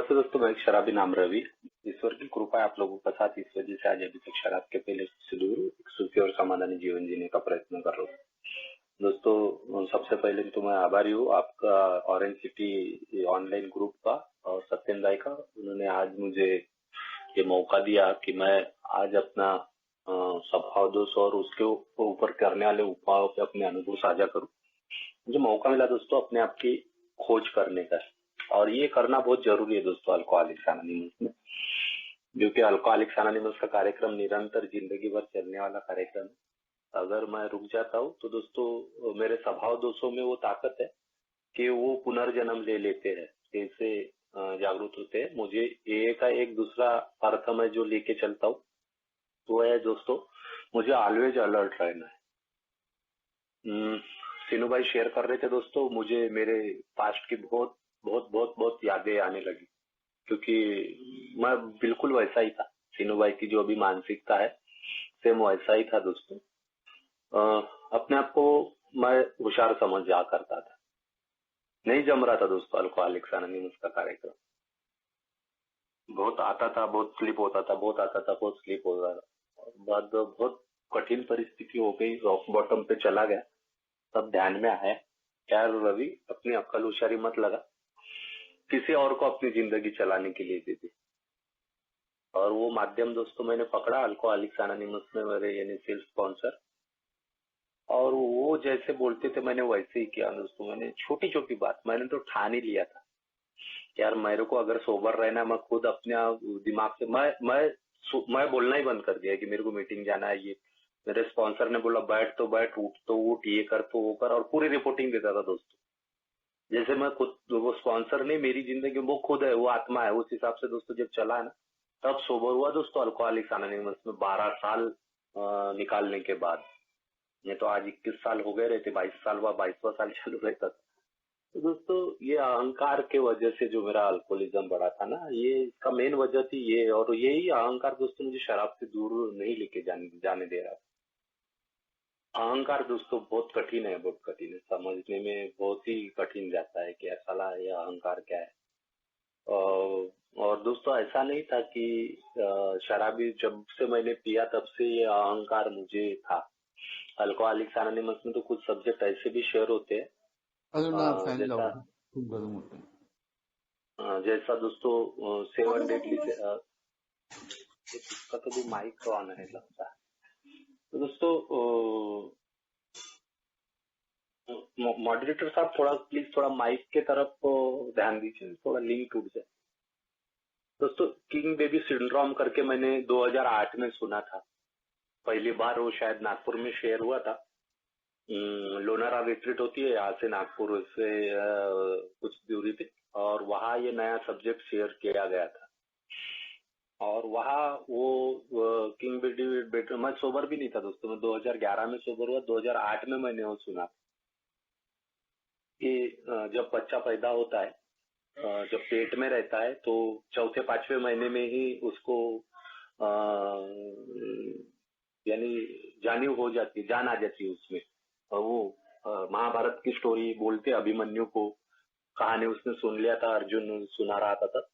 नमस्ते दोस्तों, मैं एक शराबी नाम रवि। ईश्वर की कृपा है आप लोगों के साथ, इस वजह से आज अभी तक शराब के पहले से दूर एक सुखी और समाधानी जीवन जीने का प्रयत्न कर रहा हूँ। दोस्तों, सबसे पहले तो मैं आभारी हूँ आपका ऑरेंज सिटी ऑनलाइन ग्रुप का और सत्येंद्र भाई का। उन्होंने आज मुझे ये मौका दिया कि मैं आज अपना स्वभाव दोष और उसके ऊपर करने वाले उपायों पे अपने अनुभव साझा करूँ। मुझे मौका मिला दोस्तों अपने आप की खोज करने का, और ये करना बहुत जरूरी है दोस्तों अल्कोहलिक्स एनोनिमस में, क्योंकि अल्कोहलिक्स एनोनिमस का कार्यक्रम निरंतर जिंदगी भर चलने वाला कार्यक्रम है। अगर मैं रुक जाता हूँ तो दोस्तों मेरे स्वभाव दोषों में वो ताकत है कि वो पुनर्जन्म ले लेते हैं, जैसे जागरूक होते हैं। मुझे ये का एक दूसरा अर्थ में जो लेके चलता हूँ वो है दोस्तों, मुझे ऑलवेज अलर्ट रहना है। सीनू भाई शेयर कर रहे थे दोस्तों, मुझे मेरे पास्ट की बहुत बहुत बहुत बहुत यादें आने लगी, क्योंकि मैं बिल्कुल वैसा ही था। सीनू भाई की जो भी मानसिकता है सेम वैसा ही था दोस्तों। अपने आप को मैं होशियार समझ जा करता था, नहीं जम रहा था दोस्तों अल्कोहलिक्स एनोनिमस का कार्यक्रम। बहुत आता था, बहुत स्लिप होता था, बहुत आता था, बहुत स्लिप होता था। बाद बहुत कठिन परिस्थिति हो गई, रॉक बॉटम पे चला गया, तब ध्यान में आया यार रवि, अपनी अक्ल होशियारी मत लगा, किसी और को अपनी जिंदगी चलाने के लिए दे दे। और वो माध्यम दोस्तों मैंने पकड़ा अल्कोहलिक्स एनोनिमस में, मेरे यानी सेल्फ स्पॉन्सर। और वो जैसे बोलते थे मैंने वैसे ही किया दोस्तों। मैंने छोटी छोटी बात मैंने तो ठान ही लिया था यार, मेरे को अगर सोबर रहना, मैं खुद अपने दिमाग से मैं बोलना ही बंद कर दिया कि मेरे को मीटिंग जाना है। ये मेरे स्पॉन्सर ने बोला बैठ तो बैठ, उठ तो उठ, ये कर तो वो कर, और पूरी रिपोर्टिंग देता था दोस्तों। जैसे मैं खुद, वो स्पॉन्सर नहीं मेरी जिंदगी, वो खुद है, वो आत्मा है। उस हिसाब से दोस्तों जब चला है ना, तब सोबर हुआ दोस्तों अल्कोहलिक्स एनोनिमस में 12 साल निकालने के बाद। ये तो आज 21 साल हो गए रहते, 22 साल हुआ, 22वां साल चालू रहता था। तो दोस्तों ये अहंकार के वजह से जो मेरा अल्कोहलिज्म बढ़ा था ना, ये इसका मेन वजह थी ये। और यही अहंकार दोस्तों मुझे शराब से दूर नहीं लेके जाने दे रहा। अहंकार दोस्तों बहुत कठिन है, बहुत कठिन है समझने में, बहुत ही कठिन जाता है कि साला ये अहंकार क्या है। और दोस्तों ऐसा नहीं था कि शराबी जब से मैंने पिया तब से ये अहंकार मुझे था। अल्कोहलिक्स एनोनिमस में तो कुछ सब्जेक्ट ऐसे भी शेयर होते हैं, जैसा जैसा दोस्तों 7 डेडली से इसका तो भी माइक ऑन है लगता है। तो दोस्तों मॉडरेटर साहब थोड़ा प्लीज थोड़ा माइक के तरफ ध्यान दीजिए, थोड़ा लिंक टूट जाए। दोस्तों किंग बेबी सिंड्रोम करके मैंने 2008 में सुना था पहली बार, वो शायद नागपुर में शेयर हुआ था। लोनारा रिट्रीट होती है यहाँ से नागपुर से कुछ दूरी पे, और वहाँ ये नया सब्जेक्ट शेयर किया गया था। और वहाँ वो किंग बेबी, मैं सोबर भी नहीं था दोस्तों, मैं 2011 में सोबर हुआ, 2008 में मैंने वो सुना कि जब बच्चा पैदा होता है, जब पेट में रहता है, तो चौथे पांचवे महीने में ही उसको यानी जानिव हो जाती, जान आ जाती है उसमें। और वो महाभारत की स्टोरी बोलते अभिमन्यु को, कहानी उसने सुन लिया था, अर्जुन सुना रहा था।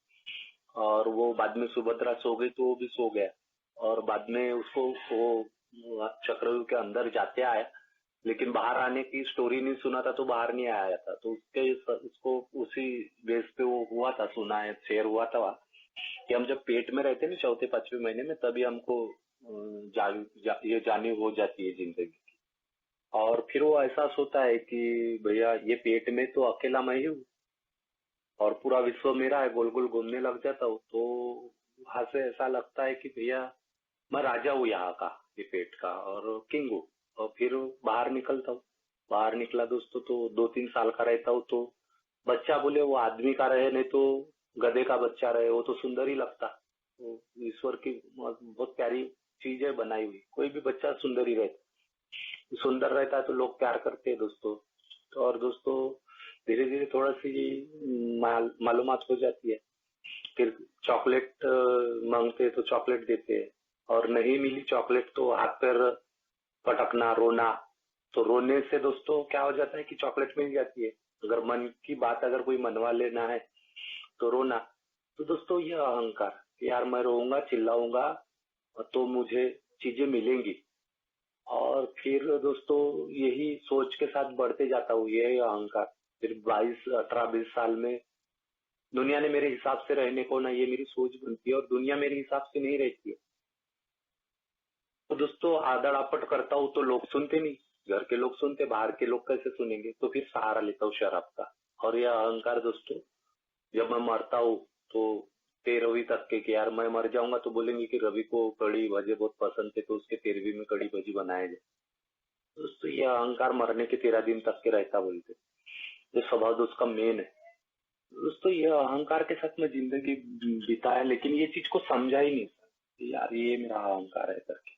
और वो बाद में सुभद्रा सो गई तो वो भी सो गया, और बाद में उसको वो चक्रव्यूह के अंदर जाते आया, लेकिन बाहर आने की स्टोरी नहीं सुना था तो बाहर नहीं आया था। तो उसको उसी बेस पे वो हुआ था, सुना है, शेयर हुआ था वहाँ कि हम जब पेट में रहते हैं चौथे पांचवे महीने में, तभी हमको ये जानी हो जाती है जिंदगी की। और फिर वो एहसास होता है कि भैया ये पेट में तो अकेला मैं ही हूँ और पूरा विश्व मेरा है, गोल गोल घूमने लग जाता हूँ। तो वहां से ऐसा लगता है कि भैया मैं राजा हूँ यहाँ का, ये पेट का, और किंग हूँ। और फिर बाहर निकलता हूँ। बाहर निकला दोस्तों तो 2-3 साल का रहता हूँ, तो बच्चा बोले वो आदमी का रहे नहीं तो गधे का बच्चा रहे, वो तो सुंदर ही लगता। तो ईश्वर की बहुत प्यारी चीज है बनाई हुई, कोई भी बच्चा सुंदर ही रहता, सुंदर रहता है तो लोग प्यार करते हैं दोस्तों। तो और दोस्तों धीरे धीरे थोड़ा सी मालूमात हो जाती है, फिर चॉकलेट मांगते तो चॉकलेट देते हैं, और नहीं मिली चॉकलेट तो हाथ पैर पटकना, रोना। तो रोने से दोस्तों क्या हो जाता है कि चॉकलेट मिल जाती है। अगर मन की बात अगर कोई मनवा लेना है तो रोना, तो दोस्तों ये अहंकार कि यार मैं रोऊंगा चिल्लाऊंगा तो मुझे चीजें मिलेंगी, और फिर दोस्तों यही सोच के साथ बढ़ते जाता हूँ, ये अहंकार। फिर 22 18 20 साल में दुनिया ने मेरे हिसाब से रहने को ना, ये मेरी सोच बनती है, और दुनिया मेरे हिसाब से नहीं रहती है। तो दोस्तों आदड़ आपट करता हूँ तो लोग सुनते नहीं, घर के लोग सुनते, बाहर के लोग कैसे सुनेंगे, तो फिर सहारा लेता हूँ शराब का। और यह अहंकार दोस्तों, जब मैं मरता हूँ तो 13वीं तक के कि यार मैं मर जाऊंगा तो बोलेंगे कि रवि को कड़ी भजे बहुत पसंद थे तो उसके 13वीं में कड़ी भजी बनाए जाए। दोस्तों ये अहंकार मरने के 13 दिन तक के रहता बोलते, ये स्वभाव दोस्त का मेन है। दोस्तों ये अहंकार के साथ में जिंदगी बिताया, लेकिन ये चीज को समझा ही नहीं कि यार ये मेरा अहंकार है करके।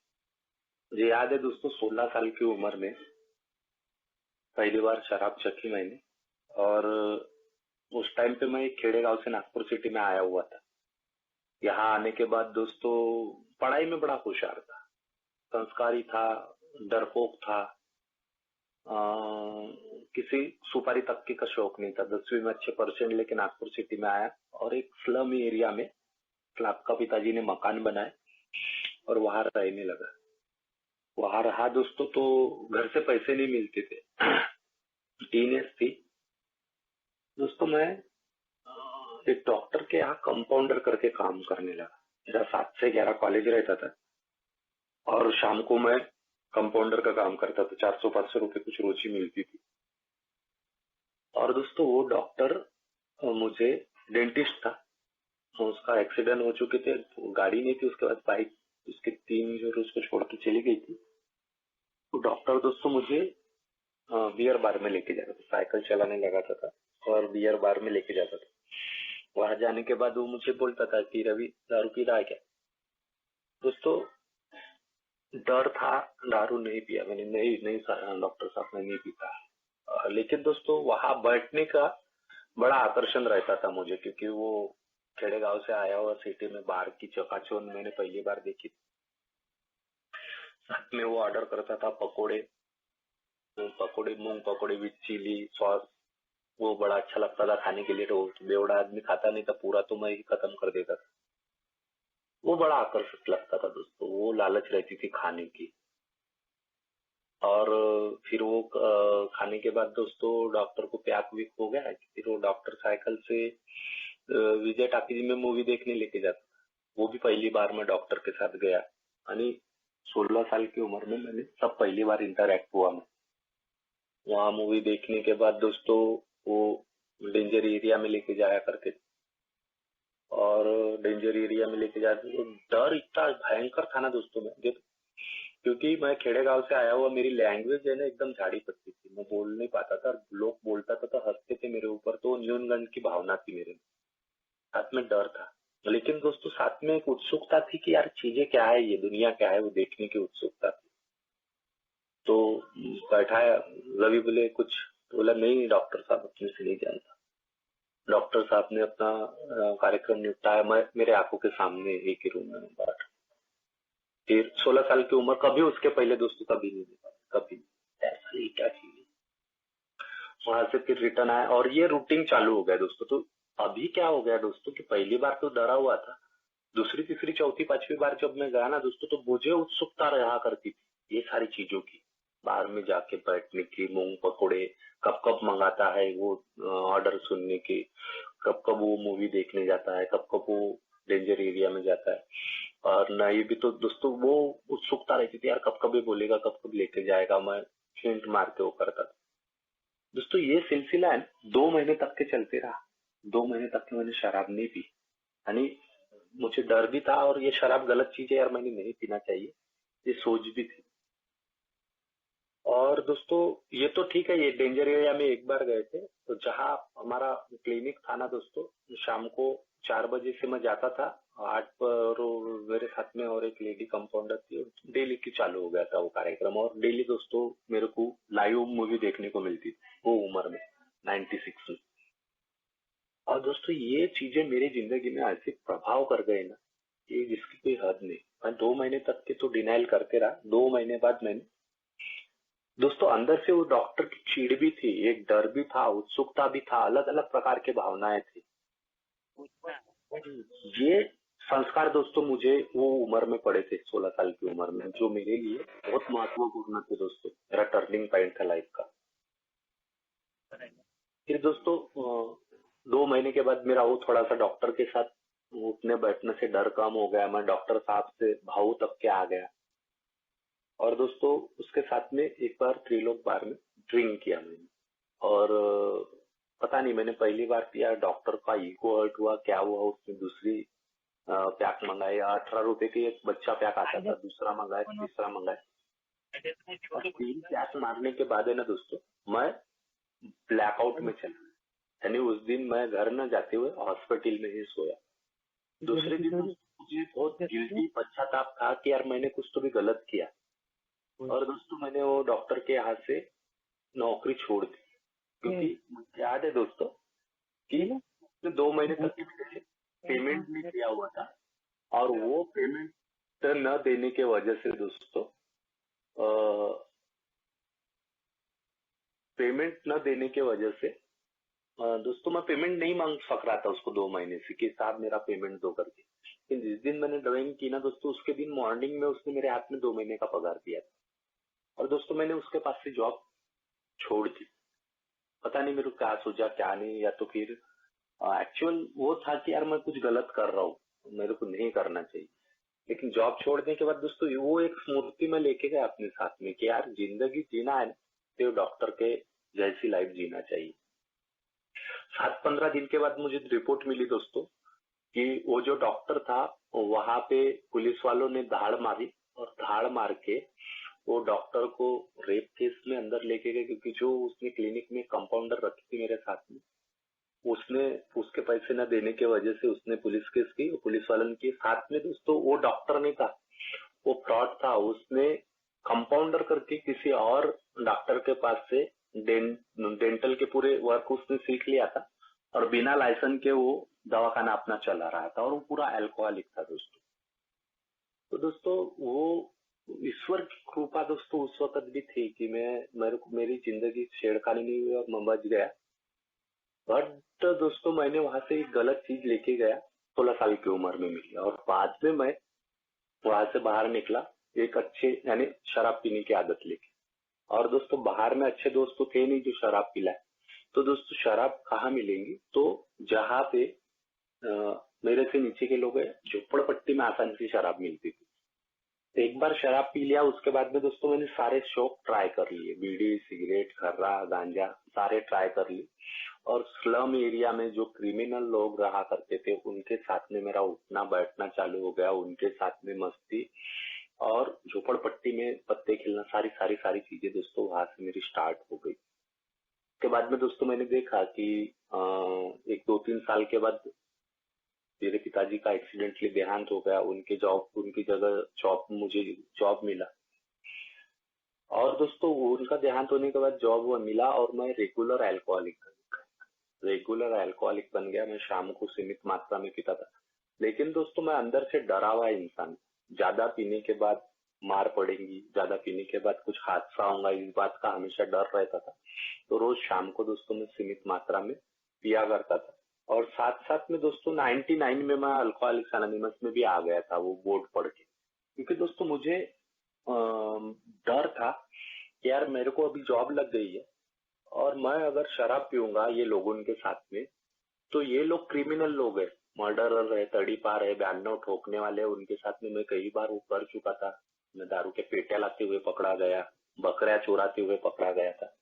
मुझे याद है दोस्तों 16 साल की उम्र में पहली बार शराब चखी मैंने, और उस टाइम पे मैं खेड़े गांव से नागपुर सिटी में आया हुआ था। यहाँ आने के बाद दोस्तों पढ़ाई में बड़ा होशियार था, संस्कारी था, डरपोक था, किसी सुपारी तक का शौक नहीं था। 10वीं में अच्छे परसेंट लेके नागपुर सिटी में आया, और एक स्लम एरिया में क्लब का पिताजी ने मकान बनाए और वहां रहने लगा। वहां रहा दोस्तों तो घर से पैसे नहीं मिलते थे। टीनेज थी दोस्तों। मैं एक डॉक्टर के यहाँ कंपाउंडर करके काम करने लगा। मेरा 7 से 11 कॉलेज रहता था, और शाम को मैं कंपाउंडर का काम करता था। 400 500 रुपए कुछ रोज ही मिलती थी। और दोस्तों वो डॉक्टर मुझे, डेंटिस्ट था, तो उसका एक्सीडेंट हो चुके थे, तो गाड़ी नहीं थी उसके बाद, बाइक उसके 3 उसको छोड़ के चली गई थी। तो डॉक्टर दोस्तों मुझे बियर बार में लेके जाता था, साइकिल चलाने लगाता था और बियर बार में लेके जाता था। वहां जाने के बाद वो मुझे बोलता था कि रवि दारू पी रहा है क्या। दोस्तों डर था, दारू नहीं पिया मैंने, नहीं नहीं डॉक्टर साहब मैं नहीं पीता। लेकिन दोस्तों वहां बैठने का बड़ा आकर्षण रहता था मुझे, क्योंकि वो खेड़े गांव से आया हुआ सिटी में बाहर की चकाचौंध मैंने पहली बार देखी। साथ में वो ऑर्डर करता था पकोड़े, पकोड़े मूंग पकोड़े विद चिली सॉस, वो बड़ा अच्छा लगता था खाने के लिए। तो बेवड़ा आदमी खाता नहीं था, पूरा तो मैं ही खत्म कर देता था। वो बड़ा आकर्षक लगता था दोस्तों, वो लालच रहती थी खाने की। और फिर वो खाने के बाद दोस्तों डॉक्टर को प्याक विक हो गया, फिर वो डॉक्टर साइकिल से विजय टाकीज में मूवी देखने लेके जाता। वो भी पहली बार मैं डॉक्टर के साथ गया, यानी 16 साल की उम्र में मैंने तब पहली बार इंटरैक्ट हुआ मैं। वहाँ मूवी देखने के बाद दोस्तों वो डेंजर एरिया में लेके जाया करते थे, और डेंजर एरिया में लेके जाते तो डर इतना भयंकर था ना दोस्तों में, क्योंकि मैं खेड़े गांव से आया हुआ, मेरी लैंग्वेज है ना एकदम झाड़ी पत्ती थी, मैं बोल नहीं पाता था, लोग बोलता था तो हंसते थे मेरे ऊपर, तो न्यूनगंड की भावना थी मेरे में। साथ में डर था, लेकिन दोस्तों साथ में एक उत्सुकता थी कि यार चीजें क्या है, ये दुनिया क्या है, वो देखने की उत्सुकता थी। तो बैठाया, रवि बोले कुछ, तो बोला नहीं डॉक्टर साहब अपने से नहीं जानता। डॉक्टर साहब ने अपना कार्यक्रम निपटाया, मैं मेरे आंखों के सामने एक ही रूम में बैठा। फिर 16 साल की उम्र, कभी उसके पहले दोस्तों कभी नहीं देखा, कभी नहीं। ऐसा ही क्या चीज। वहां से फिर रिटर्न आया और ये रूटीन चालू हो गया दोस्तों। तो अभी क्या हो गया दोस्तों कि पहली बार तो डरा हुआ था, दूसरी तीसरी चौथी पांचवी बार जब मैं गया ना दोस्तों, तो मुझे उत्सुकता रहा करती थी ये सारी चीजों की, बाहर में जाके बैठने की, मूंग पकोड़े कब कब मंगाता है वो, ऑर्डर सुनने की, कब कब वो मूवी देखने जाता है, कब कब वो डेंजर एरिया में जाता है। और ना ये भी तो दोस्तों वो उत्सुकता रहती थी यार, कब कब ये बोलेगा, कब कब लेके जाएगा, मैं हिंट मार के वो करता था। दोस्तों ये सिलसिला है 2 महीने तक के चलते रहा। 2 महीने तक के मैंने शराब नहीं पी, यानी मुझे डर भी था, और ये शराब गलत चीज है यार, मैंने नहीं पीना चाहिए, ये सोच भी थी। और दोस्तों ये तो ठीक है, ये डेंजर एरिया में एक बार गए थे, तो जहाँ हमारा क्लिनिक था ना दोस्तों, शाम को 4 बजे से मैं जाता था, 8 पर मेरे साथ में और एक लेडी कंपाउंडर थी, डेली की चालू हो गया था वो कार्यक्रम, और डेली दोस्तों मेरे को लाइव मूवी देखने को मिलती थी वो उम्र में, 96 में। और दोस्तों ये चीजें मेरी जिंदगी में ऐसे प्रभाव कर गए ना कि जिसकी कोई हद नहीं। मैं 2 महीने तक के तो डिनाइल करते रहा। 2 महीने बाद मैंने दोस्तों अंदर से वो डॉक्टर की चीड़ भी थी, एक डर भी था, उत्सुकता भी था, अलग अलग प्रकार की भावनाएं थी। और ये संस्कार दोस्तों मुझे वो उम्र में पड़े थे, 16 साल की उम्र में, जो मेरे लिए बहुत महत्वपूर्ण थे दोस्तों। मेरा टर्निंग पॉइंट था लाइफ का। फिर दोस्तों 2 महीने के बाद मेरा वो थोड़ा सा डॉक्टर के साथ उठने बैठने से डर कम हो गया, मैं डॉक्टर साहब से भावुक तक के आ गया। और दोस्तों उसके साथ में एक बार त्रिलोक बार में ड्रिंक किया मैंने। और पता नहीं मैंने पहली बार पिया, डॉक्टर का ईगो हर्ट हुआ क्या हुआ, उसने दूसरी पैक मंगाई। 18 रुपए की एक बच्चा पैक आता था, दूसरा मंगाया, तीसरा मंगाया। और 3 पैक मारने के बाद है ना दोस्तों, मैं ब्लैकआउट में चला। यानी उस दिन मैं घर न जाते हुए हॉस्पिटल में ही सोया। दूसरे दिन दोस्तों मुझे बहुत गिल्टी पश्चाताप था कि यार मैंने कुछ तो भी गलत किया। और दोस्तों मैंने वो डॉक्टर के हाथ से नौकरी छोड़ दी, क्योंकि मुझे याद है दोस्तों कि 2 महीने तक पेमेंट नहीं दिया हुआ था। और वो पेमेंट न देने के वजह से दोस्तों पेमेंट न देने के वजह से दोस्तों मैं पेमेंट नहीं मांग सक रहा था उसको 2 महीने से कि साहब मेरा पेमेंट दो करके। लेकिन जिस दिन मैंने ड्राइंग की ना दोस्तों, उसके दिन मॉर्निंग में उसने मेरे हाथ में 2 महीने का पगार दिया था। और दोस्तों मैंने उसके पास से जॉब छोड़ दी। पता नहीं मेरे को क्या सोचा क्या नहीं, या तो फिर एक्चुअल वो था कि यार मैं कुछ गलत कर रहा हूँ, मेरे को नहीं करना चाहिए। लेकिन जॉब छोड़ने के बाद दोस्तों वो एक स्मृति में लेके गया अपने साथ में कि यार जिंदगी जीना है ना, तो डॉक्टर के जैसी लाइफ जीना चाहिए। 7-15 दिन के बाद मुझे रिपोर्ट मिली दोस्तों कि वो जो डॉक्टर था वहां पे पुलिस वालों ने धाड़ मारी, और धाड़ मार के वो डॉक्टर को रेप केस में अंदर लेके गए, क्योंकि जो उसने क्लिनिक में कंपाउंडर रखी थी मेरे साथ में, उसने उसके पैसे न देने के वजह से उसने पुलिस केस की, पुलिस वालों के साथ में दोस्तों वो डॉक्टर नहीं था, वो फ्रॉड था। उसने कंपाउंडर करके किसी और डॉक्टर के पास से डेंटल के पूरे वर्क उसने सीख लिया था, और बिना लाइसेंस के वो दवाखाना अपना चला रहा था, और वो पूरा अल्कोहलिक था दोस्तों। तो दोस्तों वो ईश्वर की कृपा दोस्तों उस वक्त भी थी कि मेरी जिंदगी छेड़खानी नहीं हुई और मैं बच गया। बट दोस्तों मैंने वहां से एक गलत चीज लेके गया, 16 साल की उम्र में मिली, और बाद में मैं वहां से बाहर निकला एक अच्छे यानी शराब पीने की आदत लेके। और दोस्तों बाहर में अच्छे दोस्त तो थे नहीं जो शराब पिलाए। तो दोस्तों शराब कहाँ मिलेंगी, तो जहाँ पे मेरे से नीचे के लोग हैं, झोपड़पट्टी में आसानी से शराब मिलती थी। एक बार शराब पी लिया, उसके बाद में दोस्तों मैंने सारे शौक ट्राई कर लिए, बीड़ी सिगरेट खर्रा गांजा सारे ट्राई कर लिए। और स्लम एरिया में जो क्रिमिनल लोग रहा करते थे उनके साथ में मेरा उठना बैठना चालू हो गया, उनके साथ में मस्ती और झोपड़पट्टी में पत्ते खेलना, सारी सारी सारी चीजें दोस्तों वहां से मेरी स्टार्ट हो गई। उसके बाद में दोस्तों मैंने देखा कि एक 2-3 साल के बाद मेरे पिताजी का एक्सीडेंटली देहांत हो गया, उनकी जगह मुझे जॉब मिला। और दोस्तों उनका देहांत होने के बाद जॉब वो मिला, और मैं रेगुलर अल्कोहलिक बन गया। मैं शाम को सीमित मात्रा में पीता था, लेकिन दोस्तों मैं अंदर से डरा हुआ इंसान। ज्यादा पीने के बाद मार पड़ेगी, ज्यादा पीने के बाद कुछ हादसा होगा, इस बात का हमेशा डर रहता था। तो रोज शाम को दोस्तों मैं सीमित मात्रा में पिया करता था। और साथ साथ में दोस्तों 99 में मैं अल्कोहलिक्स एनोनिमस में भी आ गया था, वो बोर्ड पढ़ के। क्योंकि दोस्तों मुझे डर था कि यार मेरे को अभी जॉब लग गई है, और मैं अगर शराब पीऊंगा ये लोगों के साथ में, तो ये लोग क्रिमिनल लोग हैं, मर्डरर है, तड़ीपार है, बयान ठोकने वाले हैं, उनके साथ में मैं कई बार वो कर चुका था। मैं दारू के पेटे लाते हुए पकड़ा गया, बकरियां चुराते हुए पकड़ा गया था।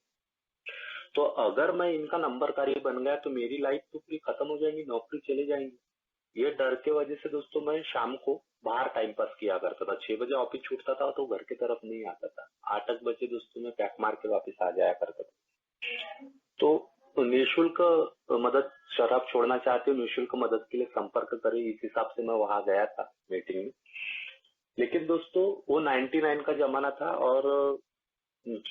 तो अगर मैं इनका नंबरकारी बन गया तो मेरी लाइफ तो पूरी खत्म हो जाएगी, नौकरी चले जाएंगी। ये डर के वजह से दोस्तों मैं शाम को बाहर टाइम पास किया करता था। 6 बजे ऑफिस छूटता था तो घर की तरफ नहीं आता था। 8 बजे दोस्तों मैं पैक मार के वापस आ जाया करता था। तो निःशुल्क मदद, शराब छोड़ना चाहते हो निःशुल्क मदद के लिए संपर्क करें, इस हिसाब से मैं वहां गया था मीटिंग में। लेकिन दोस्तों वो 99 का जमाना था, और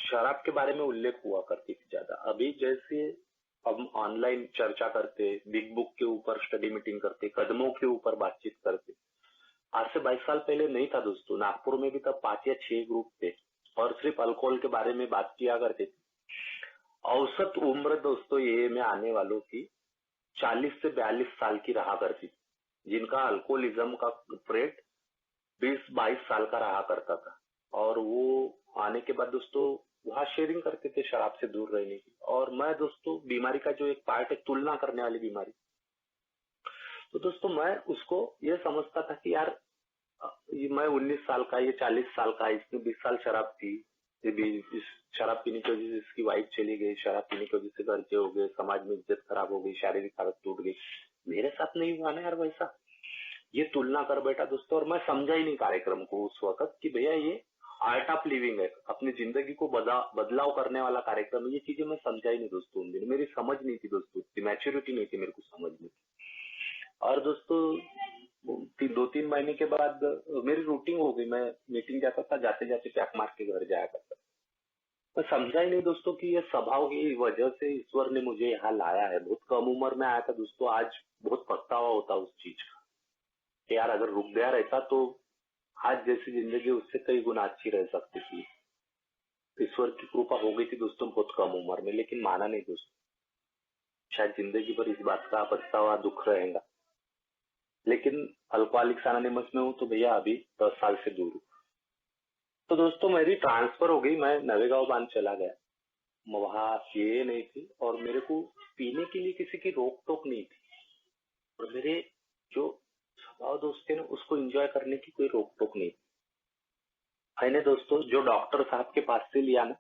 शराब के बारे में उल्लेख हुआ करती थी ज्यादा। अभी जैसे हम ऑनलाइन चर्चा करते, बिग बुक के ऊपर स्टडी मीटिंग करते, कदमों के ऊपर बातचीत करते, आज से 22 साल पहले नहीं था दोस्तों। नागपुर में भी तब 5 या 6 ग्रुप थे, और सिर्फ अल्कोहल के बारे में बात किया करते थे। औसत उम्र दोस्तों ये में आने वालों की 40 से 42 साल की रहा करती थी। जिनका अल्कोहलिज्म का रेट 20-22 साल का रहा करता था। और वो आने के बाद दोस्तों वहाँ शेयरिंग करते थे शराब से दूर रहने की। और मैं दोस्तों बीमारी का जो एक पार्ट है, तुलना करने वाली बीमारी, तो दोस्तों मैं उसको ये समझता था कि यार ये मैं 19 साल का, ये 40 साल का, इसने 20 साल शराब पी, ये भी इस शराब पीने की वजह से इसकी वाइफ चली गई, शराब पीने की वजह से खर्चे हो गए, समाज में इज्जत खराब हो गई, शारीरिक हालत टूट गई, मेरे साथ नहीं हुआ ना यार वैसा। ये तुलना कर बैठा दोस्तों। और मैं समझा ही नहीं कार्यक्रम को उस वक्त कि भैया ये आर्ट ऑफ लिविंग है, अपनी जिंदगी को बदलाव करने वाला कार्यक्रम है। ये चीजें मैं समझा ही नहीं दोस्तों उन दिन, मेरी समझ नहीं थी दोस्तों, इतनी मैच्योरिटी नहीं थी मेरे को समझने की। और दोस्तों 2-3 महीने के बाद मेरी रूटीन हो गई, मैं मीटिंग जाता था, जाते जाते पैक मार के घर जाया करता। मैं समझा ही नहीं दोस्तों कि ये स्वभाव की वजह से ईश्वर ने मुझे यहाँ लाया है। बहुत कम उम्र में आया था दोस्तों, आज बहुत पछतावा होता उस चीज का कि यार अगर रुक गया रहता तो आज जैसी जिंदगी उससे कई गुना अच्छी रह सकती थी। ईश्वर की कृपा हो गई थी दोस्तों बहुत कम उम्र में, लेकिन माना नहीं दोस्तों। शायद जिंदगी भर इस बात का पछतावा दुख रहेगा। लेकिन अल्कोहलिक्स अनोनिमस में हूँ तो भैया अभी 10 साल से दूर हूँ। तो दोस्तों मेरी ट्रांसफर हो गई, मैं नवेगांव बांध चला गया। वहां ये नहीं थी और मेरे को पीने के लिए किसी की रोक टोक नहीं थी। और मेरे जो स्वभाव दोस्त थे ना, उसको एंजॉय करने की कोई रोक टोक नहीं थी। मैंने दोस्तों जो डॉक्टर साहब के पास से लिया ना,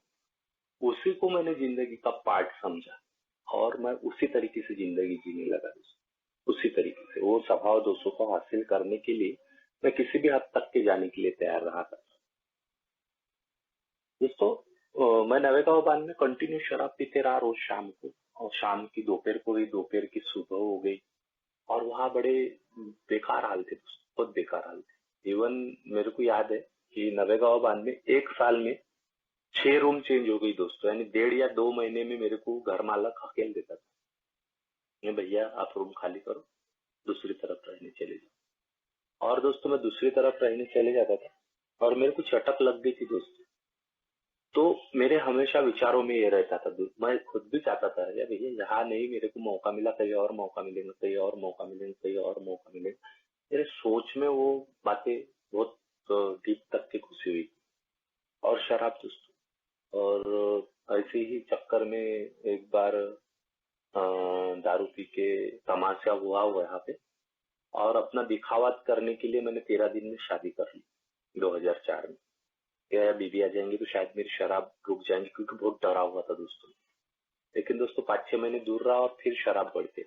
उसी को मैंने जिंदगी का पार्ट समझा और मैं उसी तरीके से जिंदगी जीने लगा दोस्तों। उसी तरीके से वो स्वभाव दोस्तों को हासिल करने के लिए मैं किसी भी हद तक के जाने के लिए तैयार रहा था दोस्तों। मैं नवेगांव बांध में कंटिन्यू शराब पीते रहा रोज शाम को, और शाम की दोपहर को ही, दोपहर की सुबह हो गई। और वहाँ बड़े बेकार हाल थे दोस्तों, बहुत बेकार हाल थे। इवन मेरे को याद है कि नवेगांव बांध में एक साल में 6 रूम चेंज हो गई दोस्तों, यानी 1.5 या 2 महीने में मेरे को घर मालक हकेल देता था, ये भैया आप रूम खाली करो, दूसरी तरफ रहने चले जाओ। और दोस्तों मैं दूसरी तरफ रहने चले जाता था और मेरे को चटक लग गई थी दोस्तों। तो मेरे हमेशा विचारों में ये रहता था, मैं खुद भी चाहता था यार भैया यहाँ नहीं, मेरे को मौका मिला, कहीं और मौका मिलेगा, कहीं और मौका मिलेगा, कहीं और मौका मिलेगा। मेरे सोच में वो बातें बहुत डीप तक की घुसी हुई। और शराब दोस्तों, और ऐसे ही चक्कर में एक बार दारू पी के तमाशा हुआ यहाँ पे, और अपना दिखावा करने के लिए मैंने 13 दिन में शादी कर ली 2004 में। क्या बीबी आ जाएंगी तो शायद मेरी शराब रुक जाएंगी, क्योंकि बहुत डरा हुआ था दोस्तों। लेकिन दोस्तों 5-6 महीने दूर रहा और फिर शराब बढ़ गई।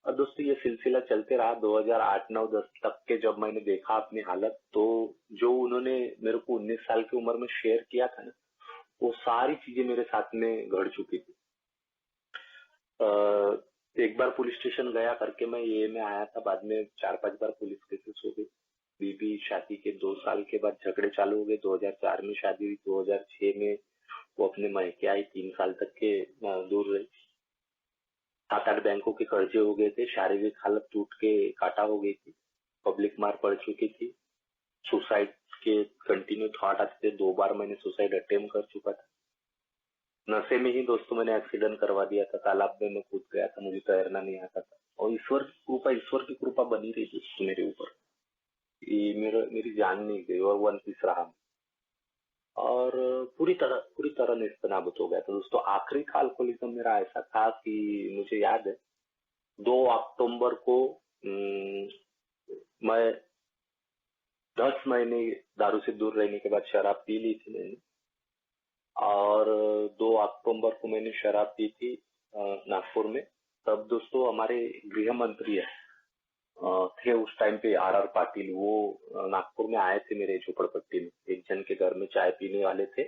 और दोस्तों ये सिलसिला चलते रहा 2008, 9, 10 तक के। जब मैंने देखा अपनी हालत, तो जो उन्होंने मेरे को 19 साल की उम्र में शेयर किया था ना, वो सारी चीजें मेरे साथ में घट चुकी थी। एक बार पुलिस स्टेशन गया करके मैं ये में आया था, बाद में 4-5 बार पुलिस केसेस हो गई। बीबी शादी के 2 साल के बाद झगड़े चालू हो गए। 2004 में शादी हुई, 2006 में वो अपने मायके आई, 3 साल तक के दूर रही। 7-8 बैंकों के कर्जे हो गए थे, शारीरिक हालत टूट के काटा हो गई थी, पब्लिक मार पड़ चुकी थी, सुसाइड के कंटिन्यू थॉट आते थे। 2 बार मैंने सुसाइड अटेम्प्ट कर चुका था। नशे में ही दोस्तों मैंने एक्सीडेंट करवा दिया था, तालाब में मैं कूद गया था, मुझे तैरना नहीं आता था। और ईश्वर की कृपा बनी रही दोस्तों मेरे ऊपर, मेरी जान नहीं गई और 1 पीस रहा। और पूरी तरह नेस्तनाबूद हो गया था दोस्तों। आखिरी का अल्कोहलिज्म मेरा ऐसा था कि मुझे याद है 2 अक्टूबर को मैं 10 महीने दारू से दूर रहने के बाद शराब पी ली थी मैंने। और 2 अक्टूबर को मैंने शराब पी थी नागपुर में। तब दोस्तों हमारे गृह मंत्री है थे उस टाइम पे, आर पाटिल, वो नागपुर में आए थे मेरे झोपड़पट्टी में, एक जन के घर में चाय पीने वाले थे।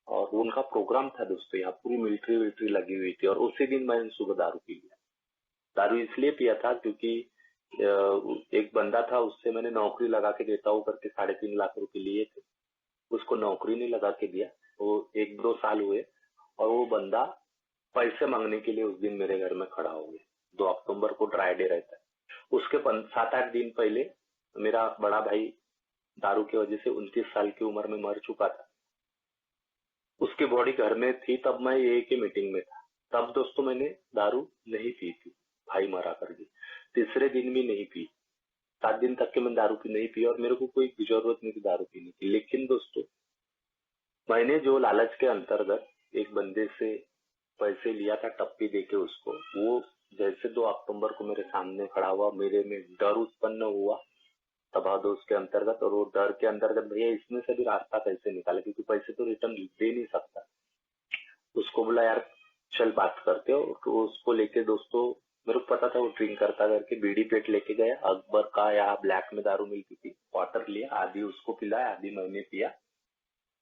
और उनका प्रोग्राम था दोस्तों, यहाँ पूरी मिलिट्री विल्ट्री लगी हुई थी। और उसी दिन मैंने सुबह दारू पी लिया। दारू इसलिए पिया था क्योंकि एक बंदा था, उससे मैंने नौकरी लगा के देता हूँ करके 3.5 लाख रुपए लिए थे। उसको नौकरी नहीं लगा के दिया, वो 1-2 साल हुए और वो बंदा पैसे मांगने के लिए उस दिन मेरे घर में खड़ा हो गया। 2 अक्टूबर को ड्राई डे रहता है। उसके 7-8 दिन पहले मेरा बड़ा भाई दारू की वजह से 29 साल की उम्र में मर चुका था। उसकी बॉडी घर में थी, तब मैं ये की मीटिंग में था। तब दोस्तों मैंने दारू नहीं पी थी, भाई मरा कर दी। तीसरे दिन भी नहीं पी। 7 दिन तक के मैंने दारू पी नहीं पी और मेरे को कोई जरूरत नहीं थी दारू पीने की। लेकिन दोस्तों मैंने जो लालच के अंतर्गत एक बंदे से पैसे लिया था टप्पी देके उसको, वो जैसे 2 अक्टूबर को मेरे सामने खड़ा हुआ, मेरे में डर उत्पन्न हुआ तबादोस के अंतर्गत। और वो डर के अंतर्गत भैया इसमें से भी रास्ता कैसे निकाले, क्योंकि पैसे तो रिटर्न दे नहीं सकता। उसको बोला यार चल बात करते हो। तो उसको लेके दोस्तों मेरे को पता था वो ड्रिंक करता करके, बीड़ी पेट लेके गया अकबर का, यहाँ ब्लैक में दारू मिलती थी, क्वार्टर लिया, आधी उसको पिलाया आधी मैंने पिया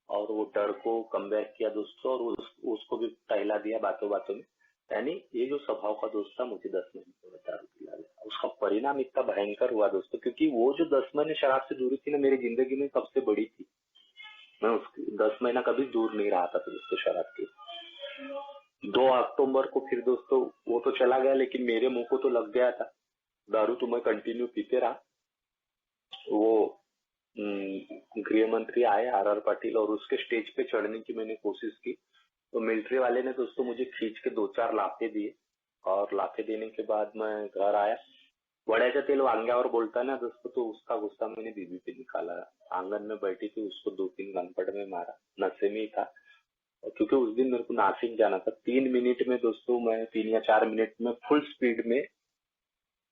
और वो डर को कम बैक किया दोस्तों। और उसको भी टहला दिया बातों बातों में। यानी ये जो स्वभाव का दोस्त था मुझे 10 महीने में दारू पिला दिया। उसका परिणाम इतना भयंकर हुआ दोस्तों, क्योंकि वो जो 10 महीने शराब से दूरी थी ना मेरी जिंदगी में सबसे बड़ी थी। मैं उसकी 10 महीना कभी दूर नहीं रहा था दोस्तों शराब के। 2 अक्टूबर को फिर दोस्तों वो तो चला गया, लेकिन मेरे मुंह को तो लग गया था। दारू तो मैं कंटिन्यू पीते रहा। वो गृह मंत्री आए आर पाटिल, और उसके स्टेज पे चढ़ने की मैंने कोशिश की तो मिलिट्री वाले ने दोस्तों मुझे खींच के 2-4 लाफे दिए। और लाफे देने के बाद मैं घर आया। वड्याच्या तेल वांग्यावर बोलता ना दोस्तों, तो उसका गुस्सा मैंने बीबी पे निकाला। आंगन में बैठी थी, उसको 2-3 गनपट में मारा, नशे में ही था। और क्योंकि उस दिन मेरे को नासिक जाना था, 3 मिनट में दोस्तों मैं 3 या 4 मिनट में फुल स्पीड में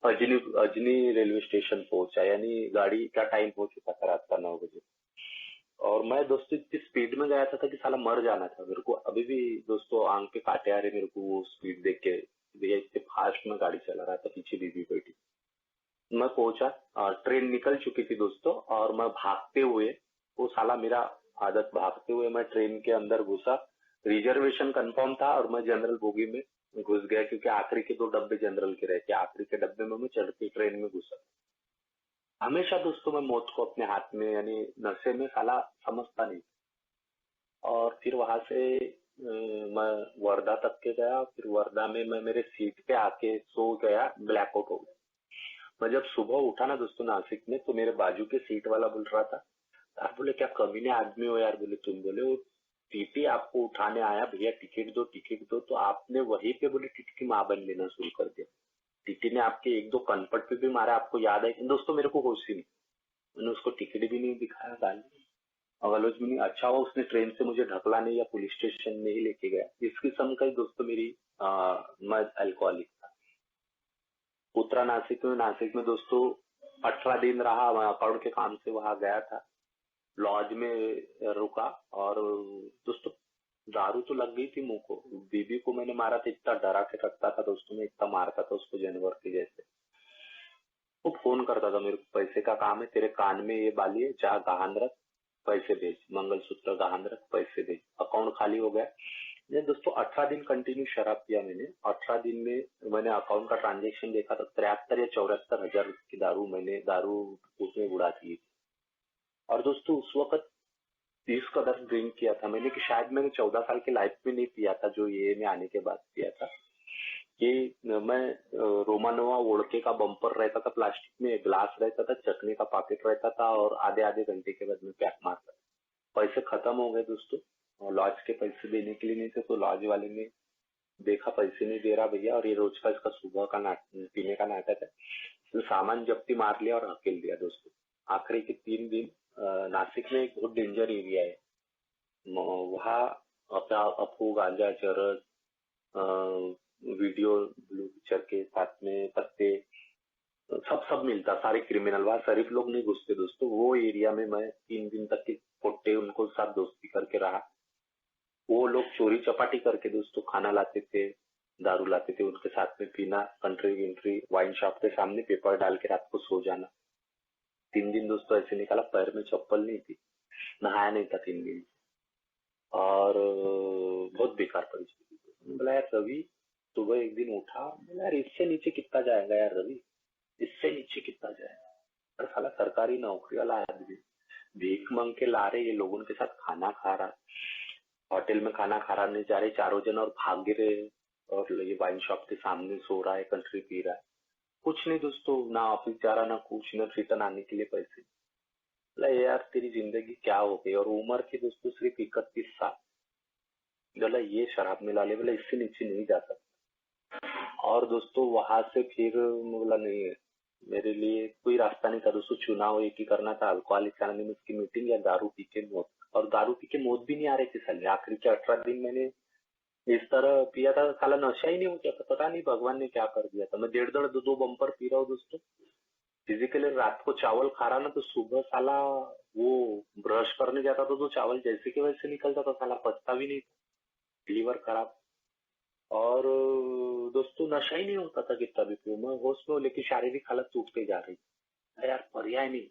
अजनी अजनी रेलवे स्टेशन पहुंचा। यानी गाड़ी का टाइम हो चुका था रात का 9 बजे। और मैं दोस्तों इतनी स्पीड में गया था कि साला मर जाना था मेरे को। अभी भी दोस्तों आंख पे कांटे आ रहे मेरे को वो स्पीड देख के, भैया इतने फास्ट में गाड़ी चला रहा था, पीछे बीबी बैठी। मैं पहुंचा, ट्रेन निकल चुकी थी दोस्तों, और मैं भागते हुए, वो साला मेरा आदत, भागते हुए मैं ट्रेन के अंदर घुसा। रिजर्वेशन कंफर्म था और मैं जनरल बोगी में घुस गया, क्योंकि आखिरी के 2 डब्बे जनरल के रहते, आखिरी के डब्बे में मैं चढ़ के ट्रेन में घुसा। हमेशा दोस्तों मैं मौत को अपने हाथ में, यानी नशे में साला समझता नहीं। और फिर वहां से मैं वर्धा तक के गया। फिर वर्धा में मैं मेरे सीट पे आके सो गया, ब्लैकआउट हो गया। मैं जब सुबह उठा ना दोस्तों नासिक में, तो मेरे बाजू के सीट वाला बोल रहा था, आप बोले क्या कमीने आदमी हो यार। बोले तुम, बोले वो टीटी आपको उठाने आया, भैया टिकट दो टिकट दो, तो आपने वहीं पे बोले टीटी की माँ बन लेना शुरू कर दिया। टीटी ने आपके 1-2 कनपट पे भी मारा, आपको याद है दोस्तों। मेरे को होश ही नहीं, मैंने उसको टिकट भी नहीं दिखाया, गाली अगलोज भी नहीं। अच्छा हुआ उसने ट्रेन से मुझे ढकला नहीं या पुलिस स्टेशन में ही लेके गया। इस किस्म का ही दोस्तों मेरी मैं अल्कोहलिक था। उतरा नासिक में दोस्तों 18 दिन रहा। मैं अकाउंट के काम से वहां गया था, लॉज में रुका। और दोस्तों दारू तो लग गई थी मुंह को। बीबी को मैंने मारा था, इतना डरा के रखता था दोस्तों, मैं इतना मारता था उसको जानवर के जैसे। वो फोन करता था मेरे को, पैसे का काम है, तेरे कान में ये बाली है, जा गहान रख, पैसे भेज, मंगलसूत्र गहान रख, पैसे भेज। अकाउंट खाली हो गया। ये दोस्तों 18 दिन कंटिन्यू शराब पिया मैंने। 18 दिन में मैंने अकाउंट का ट्रांजेक्शन देखा था, 73 या 74 हजार की दारू उसमें उड़ा थी। और दोस्तों उस वक्त 30 कदर ड्रिंक किया था मैंने, कि शायद मैंने 14 साल की लाइफ में नहीं पिया था, जो ये में आने के बाद पिया था। कि मैं रोमानोवा ओढ़के का बम्पर रहता था, प्लास्टिक में ग्लास रहता था, चटनी का पैकेट रहता था, और आधे आधे घंटे के बाद में पैक मारता। पैसे खत्म हो गए दोस्तों, और लॉज के पैसे देने के लिए नहीं थे, तो लॉज वाले ने देखा पैसे नहीं दे रहा भैया, और ये रोज का इसका सुबह का पीने का नाटक है, तो सामान जब्ती मार लिया और हकेल दिया दोस्तों। आखिरी के 3 दिन नासिक में एक बहुत डेंजर एरिया है, वहाँ अफू गांजा चरस वीडियो ब्लू पिक्चर के साथ में पत्ते सब मिलता, सारे क्रिमिनल। वहाँ शरीफ लोग नहीं घुसते दोस्तों। वो एरिया में मैं 3 दिन तक के पोट्टे उनको साथ दोस्ती करके रहा। वो लोग चोरी चपाटी करके दोस्तों खाना लाते थे, दारू लाते थे, उनके साथ में पीना, कंट्री विंट्री वाइन शॉप के सामने पेपर डाल के रात को सो जाना। 3 दिन दोस्तों ऐसे निकाला, पैर में चप्पल नहीं थी, नहाया नहीं था 3 दिन। और बहुत बेकार परिस्थिति थी। बोला यार रवि, सुबह एक दिन उठा, बोला यार इससे नीचे कितना जाएगा यार रवि, इससे नीचे कितना जाएगा। और साला सरकारी नौकरी वाला आदमी भीख मांग के ला रहे, ये लोगों के साथ खाना खा रहा, होटल में खाना खा रहा, नहीं जा रहे चारों जन और भाग गिरे, और ये वाइन शॉप के सामने सो रहा है, कंट्री पी रहा है, कुछ नहीं दोस्तों, ना ऑफिस जा रहा, ना कुछ, ना रिटर्न आने के लिए पैसे। बोला यार तेरी जिंदगी क्या हो गई। और उम्र की दोस्तों सिर्फ 31 साल। बोला ये शराब मिला ले, बोला इससे नीचे नहीं जा सकता। और दोस्तों वहां से फिर बोला नहीं है, मेरे लिए कोई रास्ता नहीं था दोस्तों। चुनाव एक ही करना था, अल्कोहलिक्स एनोनिमस की मीटिंग या दारू पी के मौत। और दारू पी के मौत भी नहीं आ रही थी साले। आखिरी के 18 दिन मैंने इस तरह पिया था, साला नशा ही नहीं हो गया था। पता नहीं भगवान ने क्या कर दिया था। मैं 1.5 दो बम्पर पी रहा हूँ दोस्तों। फिजिकली रात को चावल खा रहा ना, तो सुबह साला वो ब्रश करने जाता था तो चावल जैसे के वैसे निकलता था, साला पचता भी नहीं था। लीवर खराब। और दोस्तों नशा ही नहीं होता था कितना भी पीऊं मैं, होश में हूं, लेकिन शारीरिक हालत टूटते जा रही। अरे यार पर्याय नहीं।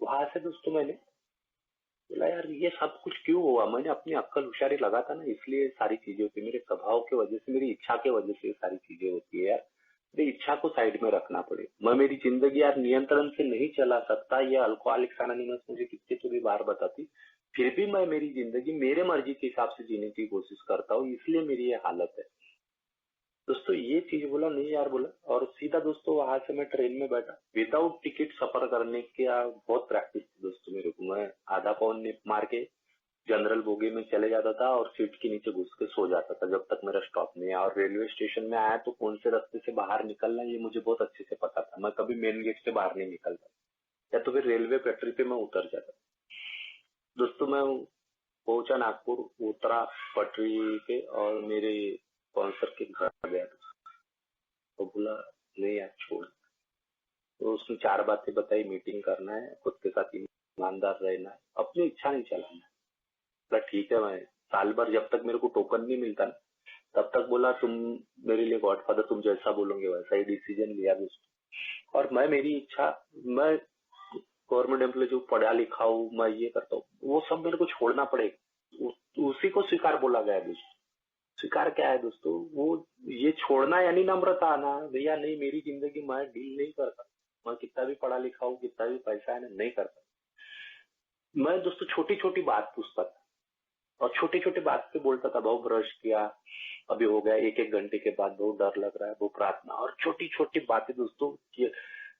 वहां से दोस्तों मैंने बोला यार ये सब कुछ क्यों हुआ। मैंने अपनी अक्ल होशियारी लगा था ना, इसलिए सारी चीजें होती। मेरे स्वभाव की वजह से, मेरी इच्छा की वजह से ये सारी चीजें होती है यार। मेरी इच्छा को साइड में रखना पड़े। मैं मेरी जिंदगी यार नियंत्रण से नहीं चला सकता। ये अल्कोहलिक्स एनोनिमस मुझे कितने तो भी बार बताती, फिर भी मैं मेरी जिंदगी मेरे मर्जी के हिसाब से जीने की कोशिश करता हूँ, इसलिए मेरी ये हालत है दोस्तों। ये चीज बोला नहीं यार, बोला। और सीधा दोस्तों वहां से मैं ट्रेन में बैठा। विदाउट टिकट सफर करने की बहुत प्रैक्टिस थी दोस्तों मेरे को। मैं आधा पौन निप मार के जनरल बोगी में चले जाता था और सीट के नीचे घुस के सो जाता था जब तक मेरा स्टॉप नहीं आया। और रेलवे स्टेशन में आया तो कौन से रास्ते से बाहर निकलना ये मुझे बहुत अच्छे से पता था। मैं कभी मेन गेट से बाहर नहीं निकलता, या तो फिर रेलवे पटरी पे मैं उतर जाता दोस्तों। मैं पहुंचा नागपुर, उतरा पटरी पे और मेरे स्पॉन्सर के घर गया। तो बोला नहीं यार छोड़। तो उसने 4 बातें बताई। मीटिंग करना है, खुद के साथ ईमानदार रहना है, अपनी इच्छा नहीं चलाना है। बोला ठीक है। मैं साल भर जब तक मेरे को टोकन नहीं मिलता ना, तब तक बोला तुम मेरे लिए गॉडफादर, तुम जैसा बोलोगे वैसा ही डिसीजन लिया दोस्तों। और मैं मेरी इच्छा, मैं गवर्नमेंट एम्प्लॉय जो पढ़ा लिखा हूँ, मैं ये करता हूँ, वो सब मेरे को छोड़ना पड़ेगा। उसी को स्वीकार बोला गया है दोस्तों। स्वीकार क्या है दोस्तों? वो ये छोड़ना यानी नम्रता आना। भैया नहीं, मेरी जिंदगी मैं डील नहीं करता। मैं कितना भी पढ़ा लिखा हूँ, कितना भी पैसा है ना, नहीं करता। मैं दोस्तों छोटी छोटी बात पूछता था और छोटी छोटी बात पे बोलता था भाव ब्रश किया, अभी हो गया 1-1 घंटे के बाद, बहुत डर लग रहा है, वो प्रार्थना। और छोटी छोटी बातें दोस्तों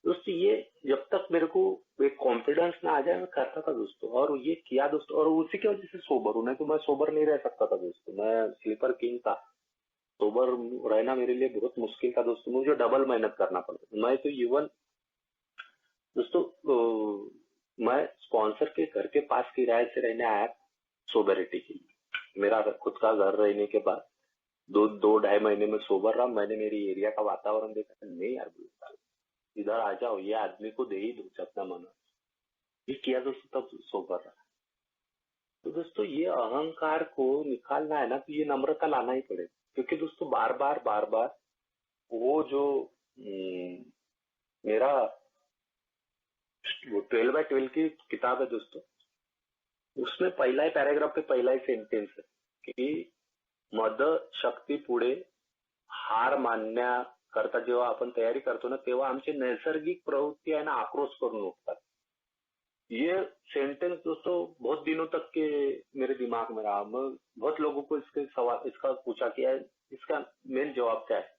दोस्तों ये जब तक मेरे को एक कॉन्फिडेंस ना आ जाए मैं करता था दोस्तों। और ये किया दोस्तों, और उसी की वजह से सोबर हूं। नहीं तो मैं सोबर नहीं रह सकता था दोस्तों। मैं स्लीपर किंग था। सोबर रहना मेरे लिए बहुत मुश्किल था दोस्तों। मुझे डबल मेहनत करना पड़ता। मैं तो इवन दोस्तों मैं स्पॉन्सर के घर के पास किराए से रहने आया सोबरिटी के लिए। मेरा खुद का घर रहने के बाद 2-2.5 महीने में सोबर रहा। मैंने मेरी एरिया का वातावरण देखा, नहीं यार बोलता इधर आ जाओ, ये आदमी को दे ही दो अपना मन। ये किया दोस्तों, तब सोबर रहा। तो दोस्तों ये अहंकार को निकालना है ना, तो ये नम्रता लाना ही पड़ेगा। क्योंकि दोस्तों बार बार वो जो मेरा वो 12/12 की किताब है दोस्तों, उसमें पहला ही पैराग्राफ पे पहला ही सेंटेंस है की मद शक्ती पुढे हार मानण्याकरता जेव्हा आपण तयारी करतो ना, तेव्हा आमची नैसर्गिक प्रवृत्ती आहे ना आक्रोश करून उठतात। ये सेंटेंस दोस्तों बहुत दिनों तक के मेरे दिमाग में रहा। मैं बहुत लोगों को इसके सवाल इसका पूछा कि यार इसका मेन जवाब क्या है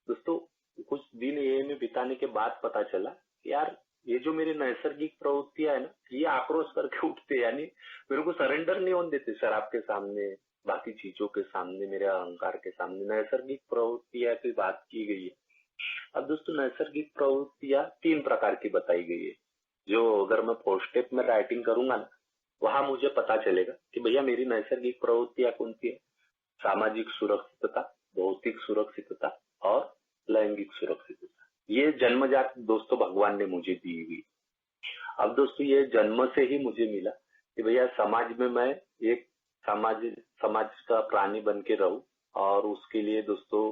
दोस्तों। कुछ दिन ये में बिताने के बाद पता चला कि यार ये जो मेरी नैसर्गिक प्रवृत्तियां है ना, ये आक्रोश करके उठते, यानी मेरे को सरेंडर नहीं होने देते शराब के सामने, बाकी चीजों के सामने, मेरे अहंकार के सामने। नैसर्गिक प्रवृत्तियां की बात की गई है। अब दोस्तों नैसर्गिक प्रवृत्तियां 3 प्रकार की बताई गई है, जो अगर मैं 4 स्टेप में राइटिंग करूंगा ना, वहां मुझे पता चलेगा कि भैया मेरी नैसर्गिक प्रवृत्तियां कौन सी है। सामाजिक सुरक्षितता, भौतिक सुरक्षितता और लैंगिक सुरक्षितता। ये जन्मजात दोस्तों भगवान ने मुझे दी हुई। अब दोस्तों ये जन्म से ही मुझे मिला कि भैया समाज में मैं एक समाज समाज का प्राणी बन के रहूं। और उसके लिए दोस्तों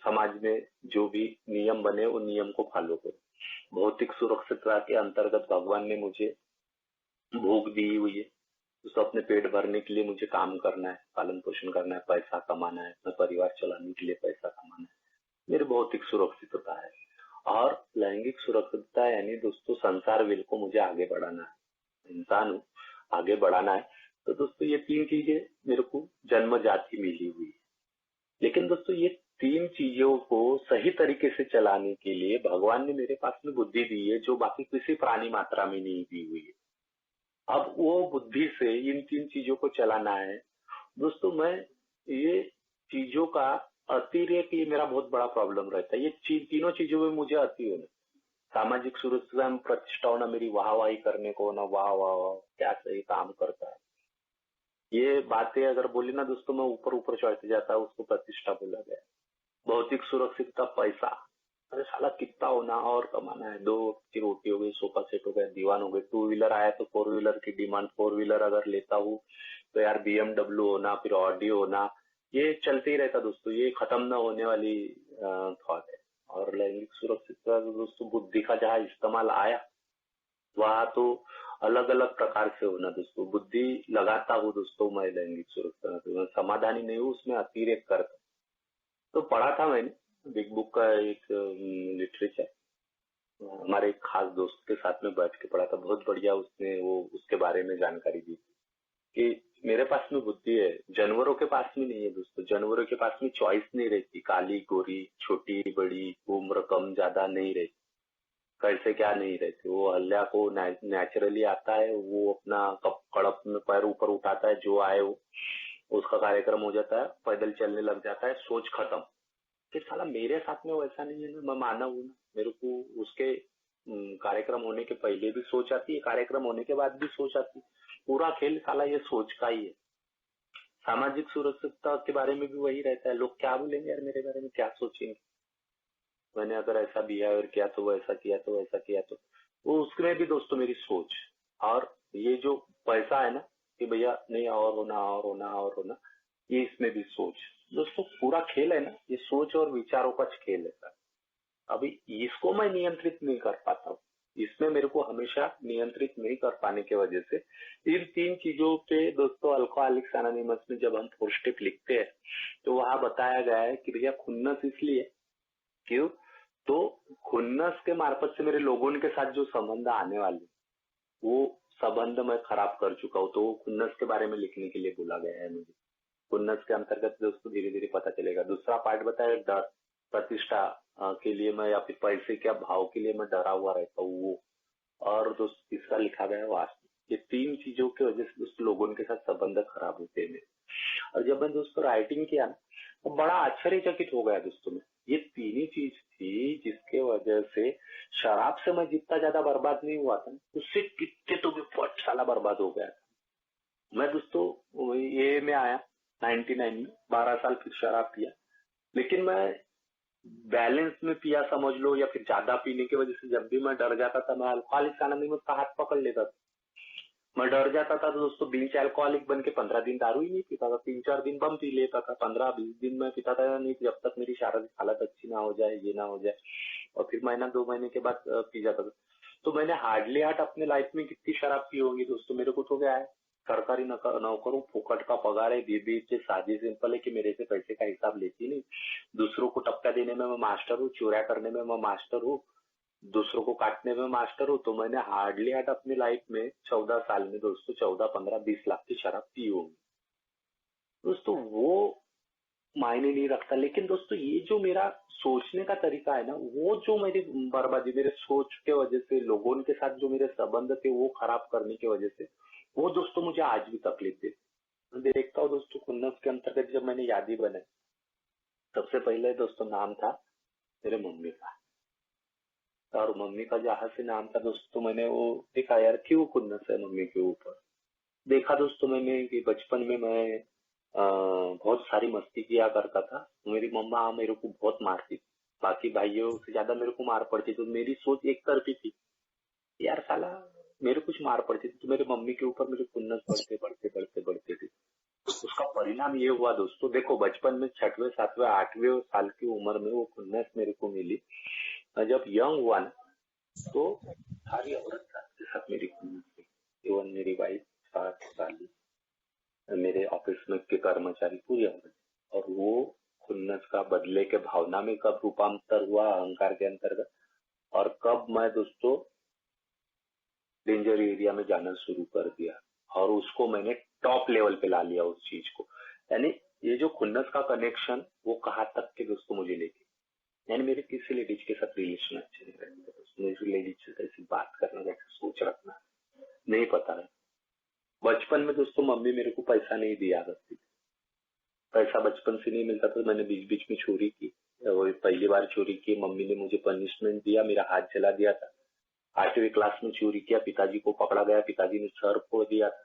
समाज में जो भी नियम बने वो नियम को फॉलो करूं। भौतिक सुरक्षितता के अंतर्गत भगवान ने मुझे भूख दी हुई है। तो अपने पेट भरने के लिए मुझे काम करना है, पालन पोषण करना है, पैसा कमाना है, अपना परिवार चलाने के लिए पैसा कमाना है, मेरी भौतिक सुरक्षितता है। और लैंगिक सुरक्षितता यानी दोस्तों संसार वेल को मुझे आगे बढ़ाना है, इंसान हूँ, आगे बढ़ाना है। तो दोस्तों ये 3 चीजें मेरे को जन्मजात ही मिली हुई है। लेकिन दोस्तों ये 3 चीजों को सही तरीके से चलाने के लिए भगवान ने मेरे पास में बुद्धि दी है, जो बाकी किसी प्राणी मात्रा में नहीं दी हुई है। अब वो बुद्धि से इन 3 चीजों को चलाना है दोस्तों। मैं ये चीजों का अतिरेक ये मेरा बहुत बड़ा प्रॉब्लम रहता है। ये तीनों चीजों में मुझे अति होना, सामाजिक सुरक्षा में प्रतिष्ठा होना, मेरी वाहवाही करने को ना, वाह वाह वाह क्या सही काम करता है, ये बातें अगर बोली ना दोस्तों, मैं ऊपर ऊपर चढ़ते जाता है, उसको प्रतिष्ठा बोला गया। भौतिक सुरक्षितता, पैसा, अरे साला कितना होना और कमाना है, 2 की रोटी हो गई, सोफा सेट हो गया, दीवान हो गए, 2 व्हीलर आया तो 4 व्हीलर की डिमांड, 4 व्हीलर अगर लेता हूँ तो यार BMW होना, फिर ऑडी होना, ये चलते ही रहता दोस्तों, ये खत्म न होने वाली थॉट है। और लैंगिक सुरक्षितता तो दोस्तों बुद्धि का जहाँ इस्तेमाल आया वहां तो अलग अलग प्रकार से होना दोस्तों, बुद्धि लगाता हूँ दोस्तों मैं लैंगिक सुरक्षा, तो मैं समाधानी नहीं हूँ, उसमें अतिरेक करता। तो पढ़ा था मैंने बिग बुक का एक लिटरेचर, हमारे एक खास दोस्त के साथ में बैठ के पढ़ा था, बहुत बढ़िया उसने वो उसके बारे में जानकारी दी कि मेरे पास में बुद्धि है, जानवरों के पास में नहीं है दोस्तों। जानवरों के पास में चॉइस नहीं रहती, काली गोरी, छोटी बड़ी, उम्र कम ज्यादा नहीं रहती, कैसे क्या नहीं रहती, वो हल्ला को नेचुरली आता है, वो अपना कड़प में पैर ऊपर उठाता है, जो आए वो उसका कार्यक्रम हो जाता है, पैदल चलने लग जाता है, सोच खत्म। कि साला मेरे साथ में वैसा नहीं है ना, मैं मानव हूँ ना, मेरे को उसके कार्यक्रम होने के पहले भी सोच आती है, कार्यक्रम होने के बाद भी सोच आती है, पूरा खेल साला ये सोच का ही है। सामाजिक सुरक्षितता के बारे में भी वही रहता है, लोग क्या बोलेंगे यार मेरे बारे में, क्या सोचेंगे, मैंने अगर ऐसा बिहेवियर किया तो वैसा किया तो वैसा किया तो, वो उसमें भी दोस्तों मेरी सोच। और ये जो पैसा है ना कि भैया नहीं और होना और होना और होना, ये इसमें भी सोच दोस्तों, पूरा खेल है ना, ये सोच और विचारों का खेल है सर। अभी इसको मैं नियंत्रित नहीं कर पाता हूँ, इसमें मेरे को हमेशा नियंत्रित नहीं कर पाने की वजह से इन 3 चीजों पे दोस्तों, अल्कोहलिक्स एनोनिमस में जब हम 4 स्टेप लिखते हैं तो वहां बताया गया है कि भैया खुन्नस इसलिए क्यों, तो खुन्नस के मार्फत से मेरे लोगों के साथ जो संबंध आने वाले वो संबंध मैं खराब कर चुका हूँ, तो वो खुन्नस के बारे में लिखने के लिए बोला गया है मुझे। खुन्नस के अंतर्गत दोस्तों धीरे धीरे पता चलेगा। दूसरा पार्ट बताया डर, प्रतिष्ठा के लिए मैं, या फिर पैसे के भाव के लिए मैं डरा हुआ रहता हूँ वो। और दोस्त तीसरा लिखा गया है वास्तव, ये 3 चीजों की वजह से दोस्तों लोगों के साथ संबंध खराब होते हैं मेरे। और जब मैं दोस्तों राइटिंग किया ना तो बड़ा आश्चर्यचकित हो गया दोस्तों में, ये 3 ही चीज थी जिसके वजह से शराब से मैं जितना ज्यादा बर्बाद नहीं हुआ था, उससे कितने तो भी फट साला बर्बाद हो गया था मैं दोस्तों। ये में आया 99 में, 12 साल फिर शराब पिया, लेकिन मैं बैलेंस में पिया समझ लो, या फिर ज्यादा पीने की वजह से जब भी मैं डर जाता था मैं अल्कोहलिक एनोनिमस का हाथ पकड़ लेता था। मैं डर जाता था तो दोस्तों बीच अल्कोहलिक बन के 15 दिन दारू ही नहीं पीता था, 3-4 दिन बम पी लेता था, 15-20 दिन में पीता था नहीं, जब तक मेरी शारीरिक हालत अच्छी ना हो जाए, ये ना हो जाए, और फिर महीना 2 महीने के बाद पी जाता था। तो मैंने हार्डली हार्ट अपने लाइफ में कितनी शराब पी होगी दोस्तों, मेरे को तो क्या है, सरकारी नौकर हूँ, फोकट का पगार है, बीबी से शादी सिंपल है कि मेरे से पैसे का हिसाब लेती नहीं, दूसरों को टपका देने में मैं मास्टर हूँ, चोरिया करने में मैं मास्टर हूँ, दूसरों को काटने में मास्टर हूँ। तो मैंने हार्डली हार्ट अपनी लाइफ में 14 साल में दोस्तों 14-15-20 लाख की शराब पी होगी दोस्तों, वो मायने नहीं रखता। लेकिन दोस्तों ये जो मेरा सोचने का तरीका है ना, वो जो मेरी बर्बादी, मेरे सोच के वजह से लोगों के साथ जो मेरे संबंध थे वो खराब करने की वजह से, वो दोस्तों मुझे आज भी तकलीफ देती। मैं देखता हूँ दोस्तों खुन्नस के अंतर्गत जब मैंने यादी बनाई, सबसे पहले दोस्तों नाम था मेरे मम्मी का, और मम्मी का जहाँ से नाम था दोस्तों, मैंने वो देखा यार क्यों खुन्नस है मम्मी के ऊपर। देखा दोस्तों मैंने कि बचपन में मैं बहुत सारी मस्ती किया करता था, मेरी मम्मा मेरे को बहुत मारती थी, बाकी भाइयों से ज्यादा मेरे को मार पड़ती, तो मेरी सोच एक तरफी थी, यार साला मेरे कुछ मार पड़ती थी तो मेरे मम्मी के ऊपर मेरे खुन्नस बढ़ते बढ़ते बढ़ते बढ़ते थे। उसका परिणाम ये हुआ दोस्तों, देखो बचपन में 6वें 7वें 8वें साल की उम्र में वो खुन्नस मेरे को मिली, जब यंग हुआ ना तो सारी औरत के साथ मेरी खुन्नस थी, इवन मेरी वाइफ 60 साल, मेरे ऑफिस में के कर्मचारी पूरी औरत, और वो खुन्नस का बदले के भावना में कब रूपांतर हुआ अहंकार के अंतर्गत, और कब मैं दोस्तों डेंजर एरिया में जाना शुरू कर दिया, और उसको मैंने टॉप लेवल पे ला लिया उस चीज को। यानी ये जो खुन्नस का कनेक्शन वो कहाँ तक के दोस्तों मुझे लेके, यानी मेरे किसी लेडीज के साथ रिलेशन अच्छे नहीं रहते, मुझे लेडीज से कैसी बात करना, कैसे सोच रखना नहीं पता है। बचपन में दोस्तों मम्मी मेरे को पैसा नहीं दिया करती, पैसा बचपन से नहीं मिलता था, मैंने बीच बीच में चोरी की। वो पहली बार चोरी की, मम्मी ने मुझे पनिशमेंट दिया, मेरा हाथ जला दिया था। 8वीं क्लास में चोरी किया, पिताजी को पकड़ा गया, पिताजी ने सर फोड़ दिया था।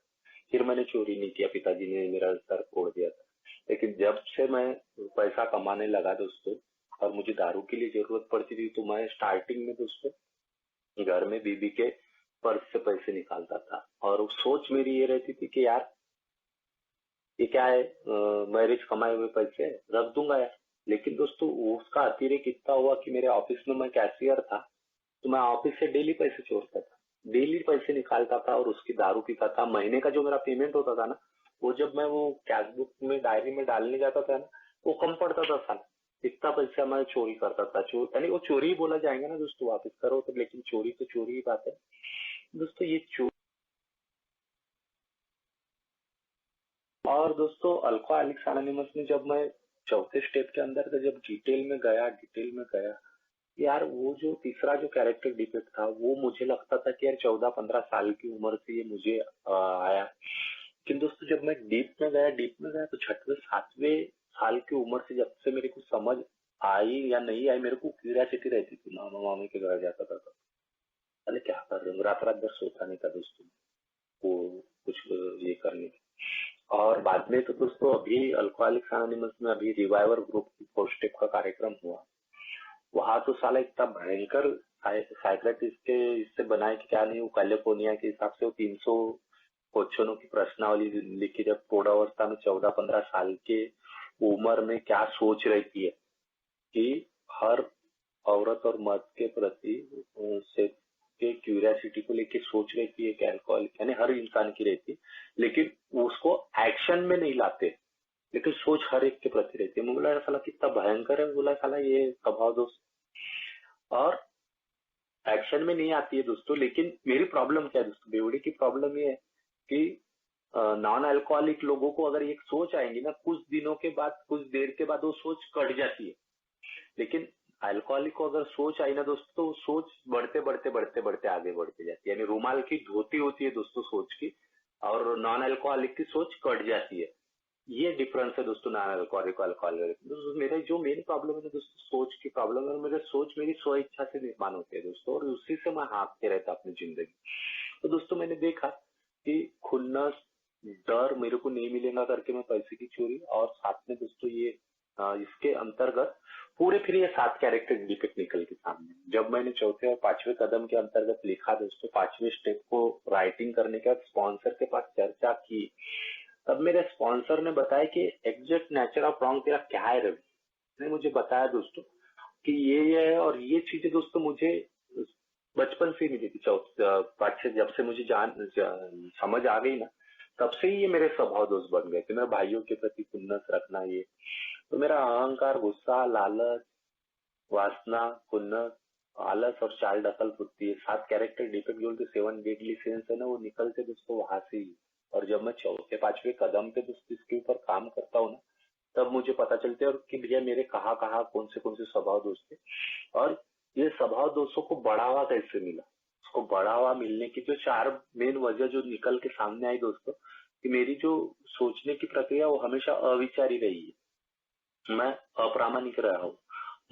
फिर मैंने चोरी नहीं किया, पिताजी ने मेरा सर फोड़ दिया था। लेकिन जब से मैं पैसा कमाने लगा दोस्तों, और मुझे दारू के लिए जरूरत पड़ती थी, तो मैं स्टार्टिंग में दोस्तों घर में बीबी के पर्स से पैसे निकालता था। और सोच मेरी ये रहती थी कि यार ये क्या है, मैरिज कमाए हुए पैसे रख दूंगा यार। लेकिन दोस्तों उसका अतिरेक इतना हुआ कि मेरे ऑफिस में मैं कैशियर था, तो मैं ऑफिस से डेली पैसे चोरता था, डेली पैसे निकालता था और उसकी दारू पीता था। महीने का जो मेरा पेमेंट होता था ना, वो जब मैं वो कैश बुक में डायरी में डालने जाता था ना, वो कम पड़ता था साला। इतना पैसा मैं चोरी करता था। यानी वो चोरी ही बोला जाएगा ना दोस्तों, वापस करो तो, लेकिन चोरी तो चोरी ही बात है दोस्तों, ये चोरी। और दोस्तों अल्कोहलिक्स अनोनिमस में जब मैं चौथे स्टेप के अंदर जब डिटेल में गया यार, वो जो तीसरा जो कैरेक्टर डिफेक्ट था, वो मुझे लगता था कि यार 14-15 साल की उम्र से ये मुझे आया। लेकिन दोस्तों जब मैं डीप में गया तो 6वें 7वें साल की उम्र से जब से मेरे को समझ आई या नहीं आई, मेरे को क्यूरियोसिटी रहती थी, मामा मामी के घर जाता था तो अरे क्या कर रहे हो, रात रात भर सोता नहीं था दोस्तों, वो कुछ ये करने की। और बाद में तो दोस्तों अभी अल्कोहलिक्स अनोनिमस में अभी रिवाइवर ग्रुप की 4 स्टेप का कार्यक्रम हुआ, वहां तो साला इतना भयंकर साइक्रेटिस्ट के इससे बनाए कि क्या नहीं, वो कैलिफोर्निया के हिसाब से वो 300 क्वेश्चनों की प्रश्नावली लिखी, जब प्रौढ़ावस्था में 14-15 साल के उम्र में क्या सोच रहती है कि हर औरत और मर्द के प्रति से के क्यूरियोसिटी को लेके सोच रहती है कि अल्कोहल यानी हर इंसान की रहती है, लेकिन उसको एक्शन में नहीं लाते, लेकिन सोच हर एक के प्रति रहती है। मैं बोला साला कितना भयंकर है, बोला साला ये स्वभाव दोष और एक्शन में नहीं आती है दोस्तों। लेकिन मेरी प्रॉब्लम क्या है दोस्तों, बेवड़ी की प्रॉब्लम ये है कि नॉन अल्कोहलिक लोगों को अगर एक सोच आएंगी ना, कुछ दिनों के बाद, कुछ देर के बाद वो सोच कट जाती है। लेकिन अल्कोहलिक को अगर सोच आई ना दोस्तों, तो सोच बढ़ते आगे बढ़ते जाती है। यानी रुमाल की धोती होती है दोस्तों सोच की, और नॉन अल्कोहलिक की सोच कट जाती है। ये डिफरेंस है दोस्तों नॉन अल्कोहलिक और अल्कोहलिक। दोस्तों मेरा जो मेन प्रॉब्लम है ना दोस्तों, सोच की प्रॉब्लम है। मेरे सोच मेरी स्व इच्छा से निर्माण होती है दोस्तों, और उसी से मैं हाँकते रहता अपनी जिंदगी। तो दोस्तों मैंने देखा कि खुन्नस, डर मेरे को नहीं मिलेगा करके मैं पैसे की चोरी, और साथ में दोस्तों ये इसके अंतर्गत पूरे फिर ये 7 कैरेक्टर डिपिक्ट निकल के सामने। जब मैंने चौथे और 5वें कदम के अंतर्गत लिखा दोस्तों, 5वें स्टेप को राइटिंग करने के बाद स्पॉन्सर के पास चर्चा की, तब मेरे स्पॉन्सर ने बताया कि एग्जैक्ट नेचर ऑफ रॉन्ग तेरा क्या है रवि। ने मुझे बताया दोस्तों कि ये है, और ये चीजें दोस्तों मुझे बचपन से ही मिली थी। 5 जब से मुझे समझ आ गई ना, तब से ही ये मेरे स्वभाव दोष बन गए थे। मेरे भाइयों के प्रति खुन्नस रखना, ये तो मेरा अहंकार, गुस्सा, लालच, वासना, खुन्नस, आलस और चाल ढकल बुद्धि, ये 7 कैरेक्टर डिफेक्ट जो 7 डेडली सिंस है ना, वो निकलते दोस्तों वहां से ही। और जब मैं चौथे 5वें कदम पे दोस्तों इसके ऊपर काम करता हूँ ना, तब मुझे पता चलता है और कि भैया मेरे कहाँ कहाँ कौन से स्वभाव दोष थे, और ये स्वभाव दोषों को बढ़ावा कैसे मिला। उसको बढ़ावा मिलने की जो 4 मेन वजह जो निकल के सामने आई दोस्तों, कि मेरी जो सोचने की प्रक्रिया वो हमेशा अविचारी रही है, मैं अप्रामाणिक रहा हूँ।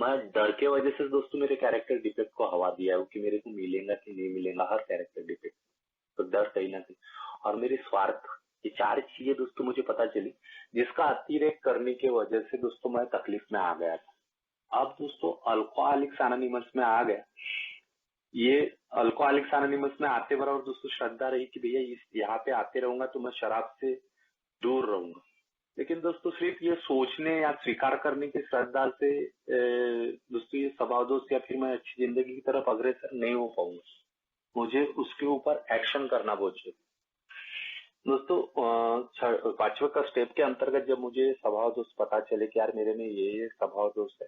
मैं डर के वजह से दोस्तों मेरे कैरेक्टर डिफेक्ट को हवा दिया है कि मेरे को मिलेगा कि नहीं मिलेगा हर कैरेक्टर डिफेक्ट, तो डर कहीं ना कहीं। और मेरी स्वार्थ, ये 4 चीजें दोस्तों मुझे पता चली, जिसका अतिरेक करने की वजह से दोस्तों मैं तकलीफ में आ गया था। अब दोस्तों अल्कोहलिक्स अनोनिमस में आ गया, ये अल्कोहलिक्स अनोनिमस में आते बराबर दोस्तों श्रद्धा रही कि भैया इस यहाँ पे आते रहूंगा तो मैं शराब से दूर रहूंगा। लेकिन दोस्तों सिर्फ ये सोचने या स्वीकार करने की श्रद्धा से दोस्तों ये स्वभाव दोष या फिर मैं अच्छी जिंदगी की तरफ अग्रसर नहीं हो पाऊंगा। मुझे उसके ऊपर एक्शन करना बहुत चाहिए दोस्तों। 5वें का स्टेप के अंतर्गत जब मुझे स्वभाव दोष पता चले कि यार मेरे में ये स्वभाव दोष है,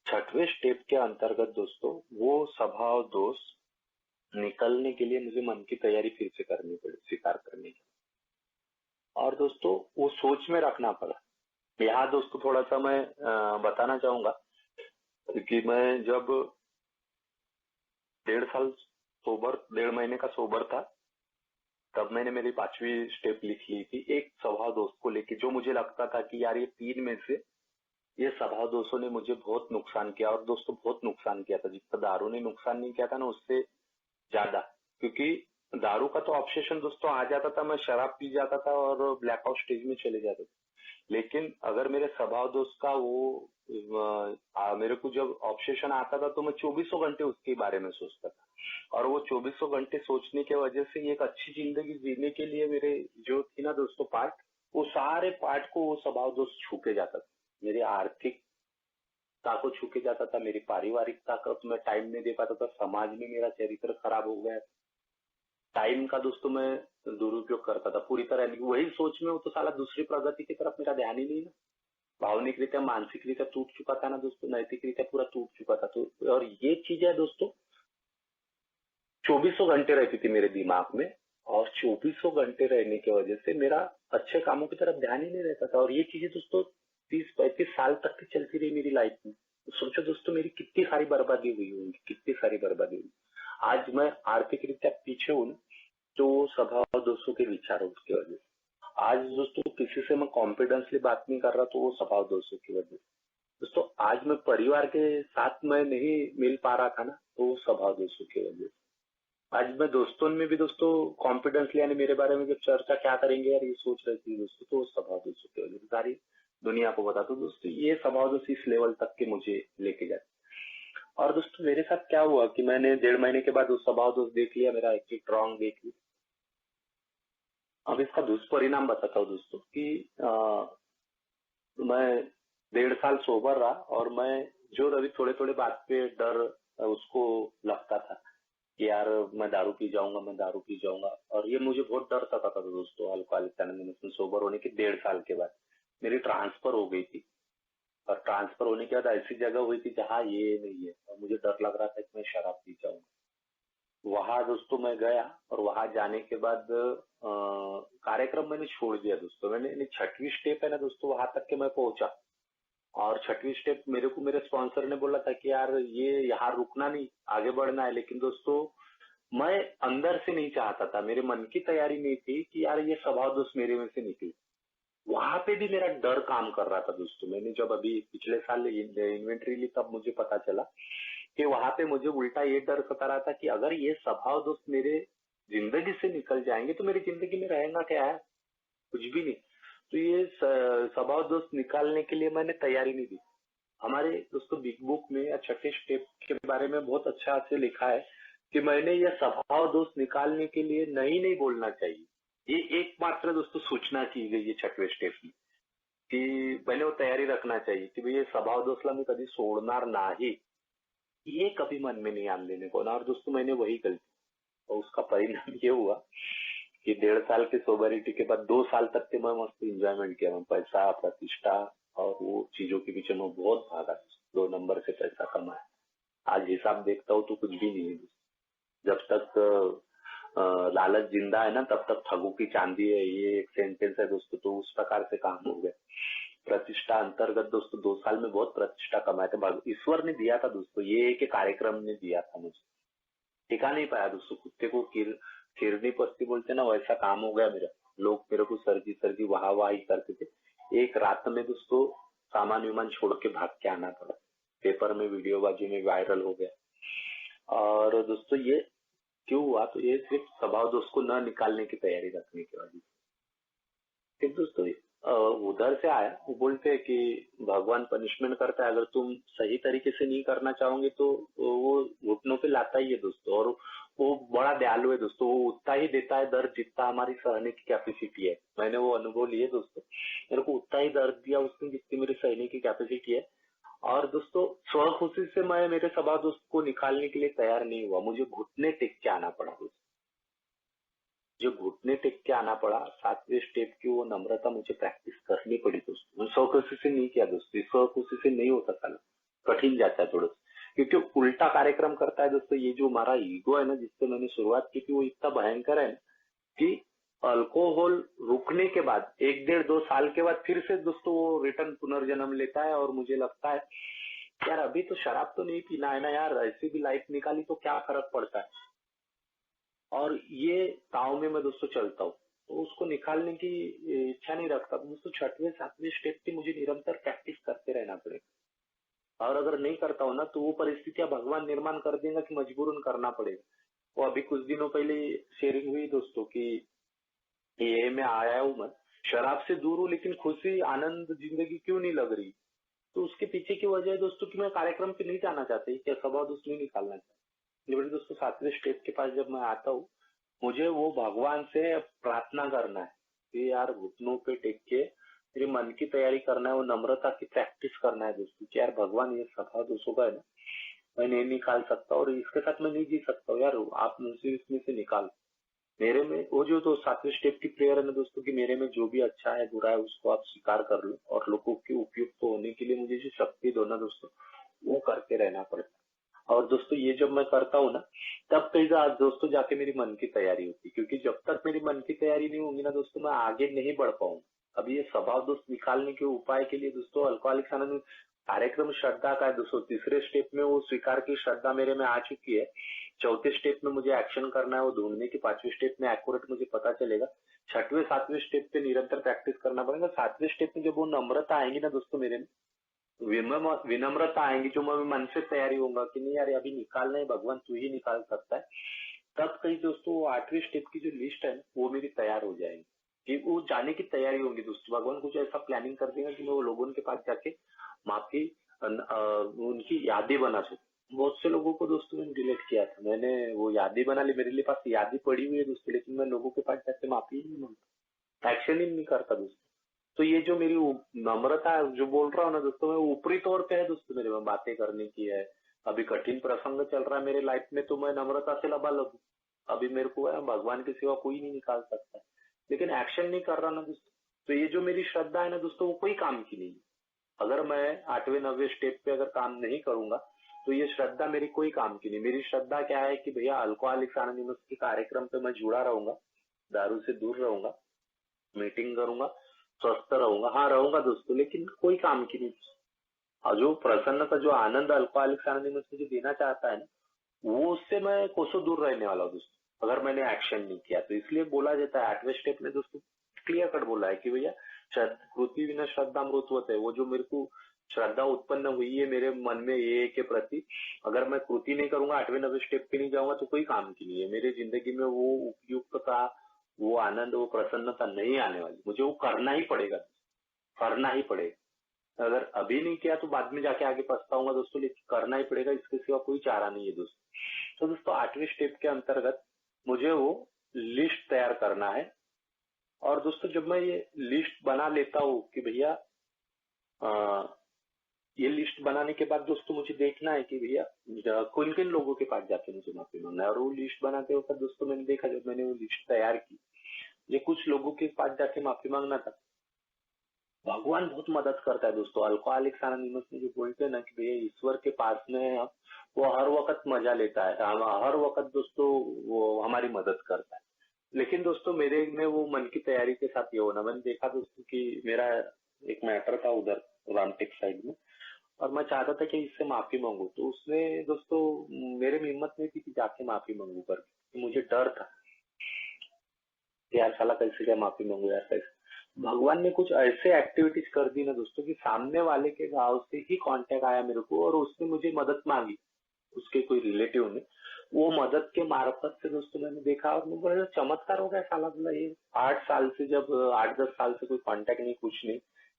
6वें स्टेप के अंतर्गत दोस्तों वो स्वभाव दोष निकलने के लिए मुझे मन की तैयारी फिर से करनी पड़ी, स्वीकार करने की। और दोस्तों वो सोच में रखना पड़ा। यहाँ दोस्तों थोड़ा सा मैं बताना चाहूंगा कि मैं जब 1.5 महीने का सोबर था, तब मैंने मेरी 5वीं स्टेप लिख ली थी एक स्वभाव दोष को लेके, जो मुझे लगता था कि यार ये 3 में से ये स्वभाव दोषों ने मुझे बहुत नुकसान किया, और दोस्तों बहुत नुकसान किया था। जितना दारू ने नुकसान नहीं किया था ना, उससे ज्यादा। क्योंकि दारू का तो ऑब्सेशन दोस्तों आ जाता था, मैं शराब पी जाता था और ब्लैकआउट स्टेज में चले जाते थे। लेकिन अगर मेरे स्वभाव दोष का वो मेरे को जब ऑब्सेशन आता था तो मैं 24 घंटे उसके बारे में सोचता था, और वो 24 घंटे सोचने की वजह से एक अच्छी जिंदगी जीने के लिए मेरे जो थी ना दोस्तों पार्ट, वो सारे पार्ट को वो स्वभाव दोष छू के जाता था। मेरी आर्थिकता को छू के जाता था, मेरी पारिवारिकता को तो मैं टाइम नहीं दे पाता था, समाज में मेरा चरित्र खराब हो गया। टाइम का दोस्तों मैं दुरुपयोग करता था पूरी तरह। वही सोच में वो तो साला दूसरी प्रगति की तरफ मेरा ध्यान ही नहीं ना। भावनिक रीत्या मानसिक रीत्या टूट चुका था ना दोस्तों, नैतिक रीत्या पूरा टूट चुका था। तो और ये चीजें दोस्तों 24 घंटे रहती थी मेरे दिमाग में, और 24 घंटे रहने की वजह से मेरा अच्छे कामों की तरफ ध्यान ही नहीं रहता था। और ये चीजें दोस्तों 30-35 साल तक की चलती रही मेरी लाइफ में। सोचो दोस्तों मेरी कितनी सारी बर्बादी हुई होगी, कितनी सारी बर्बादी हुई। आज मैं आर्थिक रीत्या पीछे हूँ तो स्वभाव दोषों के विचारों की वजह से। आज दोस्तों किसी से मैं कॉन्फिडेंसली बात नहीं कर रहा तो वो स्वभाव दोषों की वजह से। दोस्तों आज मैं परिवार के साथ मैं नहीं मिल पा रहा था ना, तो वो स्वभाव दोषों की वजह से। आज मैं दोस्तों में भी दोस्तों कॉन्फिडेंसली यानी मेरे बारे में जब चर्चा क्या करेंगे यार ये सोच रही थी दोस्तों, तो वो स्वभाव दोषों की वजह से सारी दुनिया को बता। तो दोस्तों ये स्वभाव दोष इस लेवल तक के मुझे लेके जाते। और दोस्तों मेरे साथ क्या हुआ कि मैंने 1.5 महीने के बाद उस स्वभाव दोष देख लिया, मेरा एक एक रॉन्ग देख लिया। अब इसका दुष्परिणाम बताता हूँ दोस्तों कि मैं 1.5 साल सोबर रहा, और मैं जो रवि थोड़े थोड़े बात पे डर उसको लगता था कि यार मैं दारू पी जाऊंगा, मैं दारू पी जाऊंगा। और ये मुझे बहुत डर सताता था दोस्तों। अल्कोहलिक एनोनिमस सोबर होने के 1.5 साल के बाद मेरी ट्रांसफर हो गई थी, और ट्रांसफर होने के बाद ऐसी जगह हुई थी जहाँ ये नहीं है, और मुझे डर लग रहा था कि मैं शराब पी जाऊंगा। वहां दोस्तों मैं गया, और वहां जाने के बाद कार्यक्रम मैंने छोड़ दिया दोस्तों। मैंने 6वीं स्टेप है ना दोस्तों, वहां तक के मैं पहुंचा, और 6वीं स्टेप मेरे को मेरे स्पॉन्सर ने बोला था कि यार ये यहाँ रुकना नहीं, आगे बढ़ना है। लेकिन दोस्तों मैं अंदर से नहीं चाहता था, मेरे मन की तैयारी नहीं थी कि यार ये स्वभाव दोष मेरे में से निकले। वहां पे भी मेरा डर काम कर रहा था दोस्तों। मैंने जब अभी पिछले साल इन्वेंट्री ली तब मुझे पता चला कि वहां पे मुझे उल्टा ये डर सता रहा था कि अगर ये स्वभाव दोष मेरे जिंदगी से निकल जाएंगे तो मेरी जिंदगी में रहेगा क्या है, कुछ भी नहीं। तो ये स्वभाव दोष निकालने के लिए मैंने तैयारी नहीं दी। हमारे दोस्तों बिग बुक में या 6ठे स्टेप के बारे में बहुत अच्छा से लिखा है कि मैंने ये स्वभाव दोष निकालने के लिए नहीं नहीं बोलना चाहिए। ये एकमात्र दोस्तों सूचना की गई है 6वें स्टेप में, की मैंने वो तयारी रखना चाहिए की भाई हे स्वभाव दोषला मी कधी सोडणार नाही, ये कभी मन में नहीं आने देने को। और दोस्तों मैंने वही गलती, और उसका परिणाम ये हुआ कि 1.5 साल की सोबरिटी के बाद 2 साल तक के मैं मस्त एंजॉयमेंट किया। मैं पैसा, प्रतिष्ठा और वो चीजों के पीछे मैं बहुत भागा, 2 नंबर से पैसा कमाया। आज हिसाब देखता हूँ तो कुछ भी नहीं है। जब तक लालच जिंदा है ना तब तक ठगों की चांदी है, ये एक सेंटेंस है दोस्तों। तो उस प्रकार से काम हो गया। प्रतिष्ठा अंतर्गत दोस्तों 2 साल में बहुत प्रतिष्ठा कमाए थे, ईश्वर ने दिया था दोस्तों, ये एक कार्यक्रम ने दिया था मुझे। टिका नहीं पाया दोस्तों, कुत्ते को खिरनी पस्ती बोलते ना, वैसा काम हो गया मेरा। लोग मेरे को सरजी सरजी वाह वाह ही करते थे। एक रात में दोस्तों सामान विमान छोड़ के भाग के आना पड़ा, पेपर में वीडियो बाजी में वायरल हो गया। और दोस्तों ये क्यों हुआ, तो ये सिर्फ स्वभाव दोष को न निकालने की तैयारी रखने की वजह से। फिर दोस्तों उधर से आया, वो बोलते हैं कि भगवान पनिशमेंट करता है, अगर तुम सही तरीके से नहीं करना चाहोगे तो वो घुटनों पे लाता ही है दोस्तों। और वो बड़ा दयालु है दोस्तों, वो उतना ही देता है दर्द जितना हमारी सहने की कैपेसिटी है। मैंने वो अनुभव लिए दोस्तों, मेरे को उतना ही दर्द दिया उसने जितनी मेरी सहने की कैपेसिटी है। और दोस्तों स्व खुशी से मैं मेरे स्वभाव दोस्त को निकालने के लिए तैयार नहीं हुआ, मुझे घुटने टेक के आना पड़ा दोस्तों। जो घुटने टेक के आना पड़ा, 7वें स्टेप की वो नम्रता मुझे प्रैक्टिस करनी पड़ी दोस्तों। मैं स्वखुशी से नहीं किया दोस्तों, स्वखुशी से नहीं होता साला, कठिन जाता है थोड़ा सा। क्योंकि उल्टा कार्यक्रम करता है दोस्तों। ये जो हमारा ईगो है ना, जिससे मैंने शुरुआत की थी, वो इतना भयंकर है कि अल्कोहल रुकने के बाद 1-1.5-2 साल के बाद फिर से दोस्तों वो रिटर्न पुनर्जन्म लेता है। और मुझे लगता है यार अभी तो शराब तो नहीं पीना है ना यार, ऐसी भी लाइफ निकाली तो क्या फर्क पड़ता है। और ये ताव में मैं दोस्तों चलता हूँ, तो उसको निकालने की इच्छा नहीं रखता। तो दोस्तों छठवें सातवें स्टेप की मुझे निरंतर प्रैक्टिस करते रहना पड़ेगा, और अगर नहीं करता हूँ ना तो वो परिस्थितियां भगवान निर्माण कर देगा कि मजबूरन करना पड़ेगा। वो अभी कुछ दिनों पहले शेयरिंग हुई दोस्तों की ये मैं आया हूँ, मैं शराब से दूर हूँ लेकिन खुशी आनंद जिंदगी क्यों नहीं लग रही। तो उसके पीछे की वजह है दोस्तों कि मैं कार्यक्रम पे नहीं जाना चाहता, क्या स्वभाव दोस्तों नहीं निकालना चाहता। लेकिन दोस्तों सातवें स्टेप के पास जब मैं आता हूँ, मुझे वो भगवान से प्रार्थना करना है कि यार घुटनों पे टेक के मेरे मन की तैयारी करना है, वो नम्रता की प्रैक्टिस करना है दोस्तों कि यार भगवान ये स्वभाव दोस्तों का है ना, मैं नहीं निकाल सकता और इसके साथ मैं नहीं जी सकता हूँ, यार आप मुझे इसमें से निकाल। मेरे में वो जो तो सातवें स्टेप की प्रेयर है ना दोस्तों कि मेरे में जो भी अच्छा है बुरा है उसको आप स्वीकार कर लो, और लोगों के उपयुक्त तो होने के लिए मुझे जो शक्ति दो ना दोस्तों, वो करके रहना पड़ता है। और दोस्तों ये जब मैं करता हूँ ना, तब कई बार दोस्तों जाके मेरी मन की तैयारी होती है, क्योंकि जब तक मेरी मन की तैयारी नहीं होगी ना दोस्तों, मैं आगे नहीं बढ़ पाऊंगा। अब ये स्वभाव दोस्त निकालने के उपाय के लिए दोस्तों अल्कोहलिक्स अनोनिमस कार्यक्रम श्रद्धा का है दोस्तों। तीसरे स्टेप में वो स्वीकार की श्रद्धा मेरे में आ चुकी है। चौथे स्टेप में मुझे एक्शन करना है वो ढूंढने की, पांचवें स्टेप में एक्यूरेट मुझे पता चलेगा। छठवें सातवें स्टेप पे निरंतर प्रैक्टिस करना पड़ेगा। सातवें स्टेप में जब वो नम्रता आएंगी ना दोस्तों मेरे में, विनम्रता आएंगी, जो मैं मन से तैयारी होगा कि नहीं यार अभी निकालना है, भगवान तू ही निकाल सकता है। तब कहीं दोस्तों वो आठवीं स्टेप की जो लिस्ट है वो मेरी तैयार हो जाएगी, कि वो जाने की तैयारी होगी दोस्तों। भगवान कुछ ऐसा प्लानिंग कर देगा कि मैं वो लोगों के पास जाके माफी उनकी यादें बना सकूं। बहुत से लोगों को दोस्तों मैंने डिलीट किया था, मैंने वो यादें बना ली, मेरे लिए पास यादें पड़ी हुई है दोस्तों, लेकिन मैं लोगों के पास जाके माफी ही नहीं मांगता, एक्शन ही नहीं करता दोस्तों। तो ये जो मेरी नम्रता है जो बोल रहा हूँ ना दोस्तों, मैं ऊपरी तौर पे है दोस्तों, मेरे में बातें करने की है। अभी कठिन प्रसंग चल रहा है मेरे लाइफ में तो मैं नम्रता से लबालब हूँ। अभी मेरे को है भगवान के सिवा कोई नहीं निकाल सकता, लेकिन एक्शन नहीं कर रहा ना दोस्तों। तो ये जो मेरी श्रद्धा है ना दोस्तों, वो कोई काम की नहीं है। अगर मैं आठवें नवे स्टेप पे अगर काम नहीं करूंगा तो ये श्रद्धा मेरी कोई काम की नहीं। मेरी श्रद्धा क्या है कि भैया अल्कोहलिक्स अनोनिमस के कार्यक्रम पे मैं जुड़ा रहूंगा, दारू से दूर रहूंगा, मीटिंग करूंगा, स्वस्थ रहूंगा, हाँ रहूंगा दोस्तों, लेकिन कोई काम की नहीं। और जो प्रसन्नता जो आनंद अल्कोहलिक्स अनोनिमस मुझे देना चाहता है ना, वो उससे मैं कोसों दूर रहने वाला हूँ दोस्तों, अगर मैंने एक्शन नहीं किया तो। इसलिए बोला जाता है आठवें स्टेप में दोस्तों, क्लियर कट बोला है कि भैया कृति बिना श्रद्धा अमृतवत है। वो जो मेरे को श्रद्धा उत्पन्न हुई है मेरे मन में ये के प्रति, अगर मैं कृति नहीं करूंगा, आठवें नवे स्टेप पे नहीं जाऊंगा तो कोई काम की नहीं है मेरी जिंदगी में। वो उपयुक्तता, वो आनंद, वो प्रसन्नता नहीं आने वाली। मुझे वो करना ही पड़ेगा, करना ही पड़ेगा। अगर अभी नहीं किया तो बाद में जाके आगे पछताऊंगा दोस्तों, लेकिन करना ही पड़ेगा, इसके सिवा कोई चारा नहीं है दोस्तों। तो दोस्तों आठवें स्टेप के अंतर्गत मुझे वो लिस्ट तैयार करना है। और दोस्तों जब मैं ये लिस्ट बना लेता हूँ कि भैया ये लिस्ट बनाने के बाद दोस्तों मुझे देखना है कि भैया किन किन लोगों के पास जाके मुझे माफी मांगना है। और वो लिस्ट बनाते वक्त दोस्तों मैंने देखा, जब मैंने वो लिस्ट तैयार की, ये कुछ लोगों के पास जाके माफी मांगना था। भगवान बहुत मदद करता है दोस्तों। अल्कोहलिक्स अनोनिमस में जो बोलते हैं ना कि भैया ईश्वर के पास में वो हर वक्त मजा लेता है, हर वक्त दोस्तों वो हमारी मदद करता है। लेकिन दोस्तों मेरे में वो मन की तैयारी के साथ ये होना, मैंने देखा दोस्तों कि मेरा एक मैटर था उधर रामटेक साइड में, और मैं चाहता था कि इससे माफी मांगू। तो उसने दोस्तों मेरे में हिम्मत नहीं थी कि जाके माफी मांगू करके, मुझे डर था यार साला कैसे क्या माफी मांगू यार कैसे। भगवान ने कुछ ऐसे एक्टिविटीज कर दी ना दोस्तों कि सामने वाले के गांव से ही कांटेक्ट आया मेरे को, और उसने मुझे मदद मांगी, उसके कोई रिलेटिव ने। वो मदद के मार्फत से दोस्तों मैंने देखा, और मुझे बड़ा चमत्कार हो गया साला, बोला ये 8 साल से, जब 8-10 साल से कोई कांटेक्ट नहीं कुछ नहीं,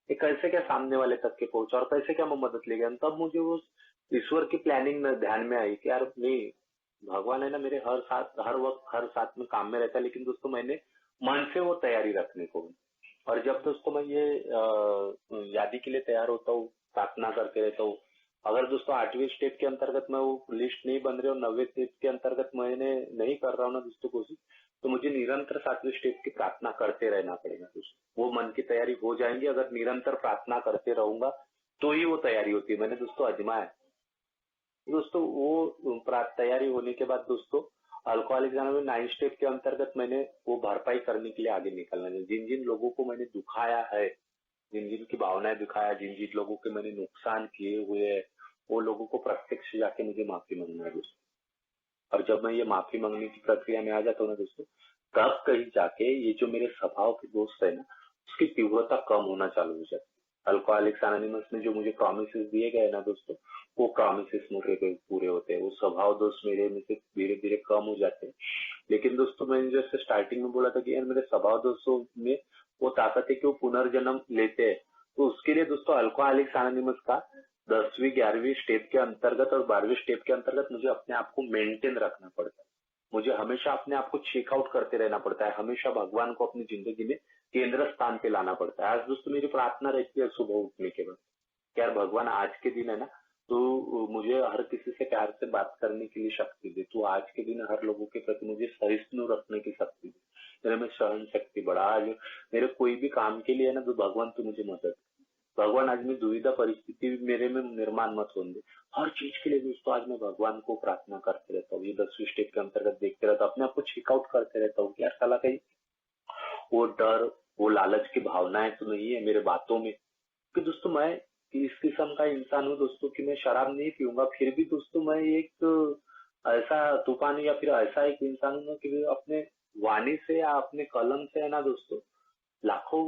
ये कैसे क्या सामने वाले तक के पहुंचा और कैसे क्या मैं मदद ले गया। तब मुझे वो ईश्वर की प्लानिंग में ध्यान में आई कि यार नहीं, भगवान है ना मेरे हर साथ हर वक्त हर साथ में काम में रहता है, लेकिन दोस्तों मैंने मन से वो तैयारी रखने को। और जब दोस्तों मैं ये यादी के लिए तैयार होता हूँ, प्रार्थना करके रहता हूँ, अगर दोस्तों आठवीं स्टेप के अंतर्गत मैं वो लिस्ट नहीं बन रही और नवे स्टेप के अंतर्गत मैंने नहीं कर रहा हूँ ना दोस्तों कोशिश, तो मुझे निरंतर सातवें स्टेप की प्रार्थना करते रहना पड़ेगा दोस्तों। वो मन की तैयारी हो जाएंगी, अगर निरंतर प्रार्थना करते रहूंगा तो ही वो तैयारी होती है। मैंने दोस्तों आजमाया है दोस्तों। वो तैयारी होने के बाद दोस्तों अल्कोहलिक जाना में 9 स्टेप के अंतर्गत मैंने वो भरपाई करने के लिए आगे निकलना है। जिन जिन लोगों को मैंने दुखाया है, जिन जिन की भावनाएं दुखाया, जिन जिन लोगों के मैंने नुकसान किए हुए है, वो लोगों को प्रत्यक्ष जाके मुझे माफी मांगना है दोस्तों। और जब मैं ये माफी मांगने की प्रक्रिया में आ जाता हूँ ना दोस्तों, तब कहीं जाके ये जो मेरे स्वभाव के दोस्त है ना, उसकी तीव्रता कम होना चालू हो जाती है। अल्कोहलिक्स एनोनिमस में जो मुझे प्रॉमिसेस दिए गए ना दोस्तों, वो प्रॉमिसेस मुझे पूरे होते हैं। वो स्वभाव दोस्त मेरे में से धीरे धीरे कम हो जाते हैं। लेकिन दोस्तों मैंने जैसे स्टार्टिंग में बोला था कि यार मेरे स्वभाव दोस्तों में वो ताकत है कि वो पुनर्जन्म लेते हैं। तो उसके लिए दोस्तों अल्कोहलिक्स एनोनिमस का 10वीं 11वीं स्टेप के अंतर्गत और 12वीं स्टेप के अंतर्गत मुझे अपने आप को मेंटेन रखना पड़ता है। मुझे हमेशा अपने आप को चेकआउट करते रहना पड़ता है। हमेशा भगवान को अपनी जिंदगी में केंद्र स्थान पे लाना पड़ता है। आज दोस्तों मेरी प्रार्थना रहती है सुबह उठने के बाद, यार भगवान आज के दिन है ना, तो मुझे हर किसी से प्यार से बात करने के लिए शक्ति दे। तू आज के दिन हर लोगों के प्रति मुझे सहिष्णु रखने की शक्ति दे। मेरे में सहन शक्ति बढ़ा। आज मेरे कोई भी काम के लिए है ना, तो भगवान तू मुझे मदद। भगवान आज मैं दुविधा परिस्थिति मेरे में निर्माण मत होने दे। हर चीज के लिए दोस्तों आज मैं भगवान को प्रार्थना करते रहता हूँ। ये 10वीं स्टेप के अंतर्गत देखते रहता हूँ, अपने आप को चेकआउट करते रहता हूँ कि यार साला कहीं वो डर, वो लालच की भावनाएं तो नहीं है मेरे बातों में। कि दोस्तों मैं इस किस्म का इंसान हूँ दोस्तों कि मैं शराब नहीं पीऊंगा, फिर भी दोस्तों मैं एक ऐसा तूफान या फिर ऐसा एक इंसान हूँ कि अपने वाणी से या अपने कलम से है ना दोस्तों, लाखों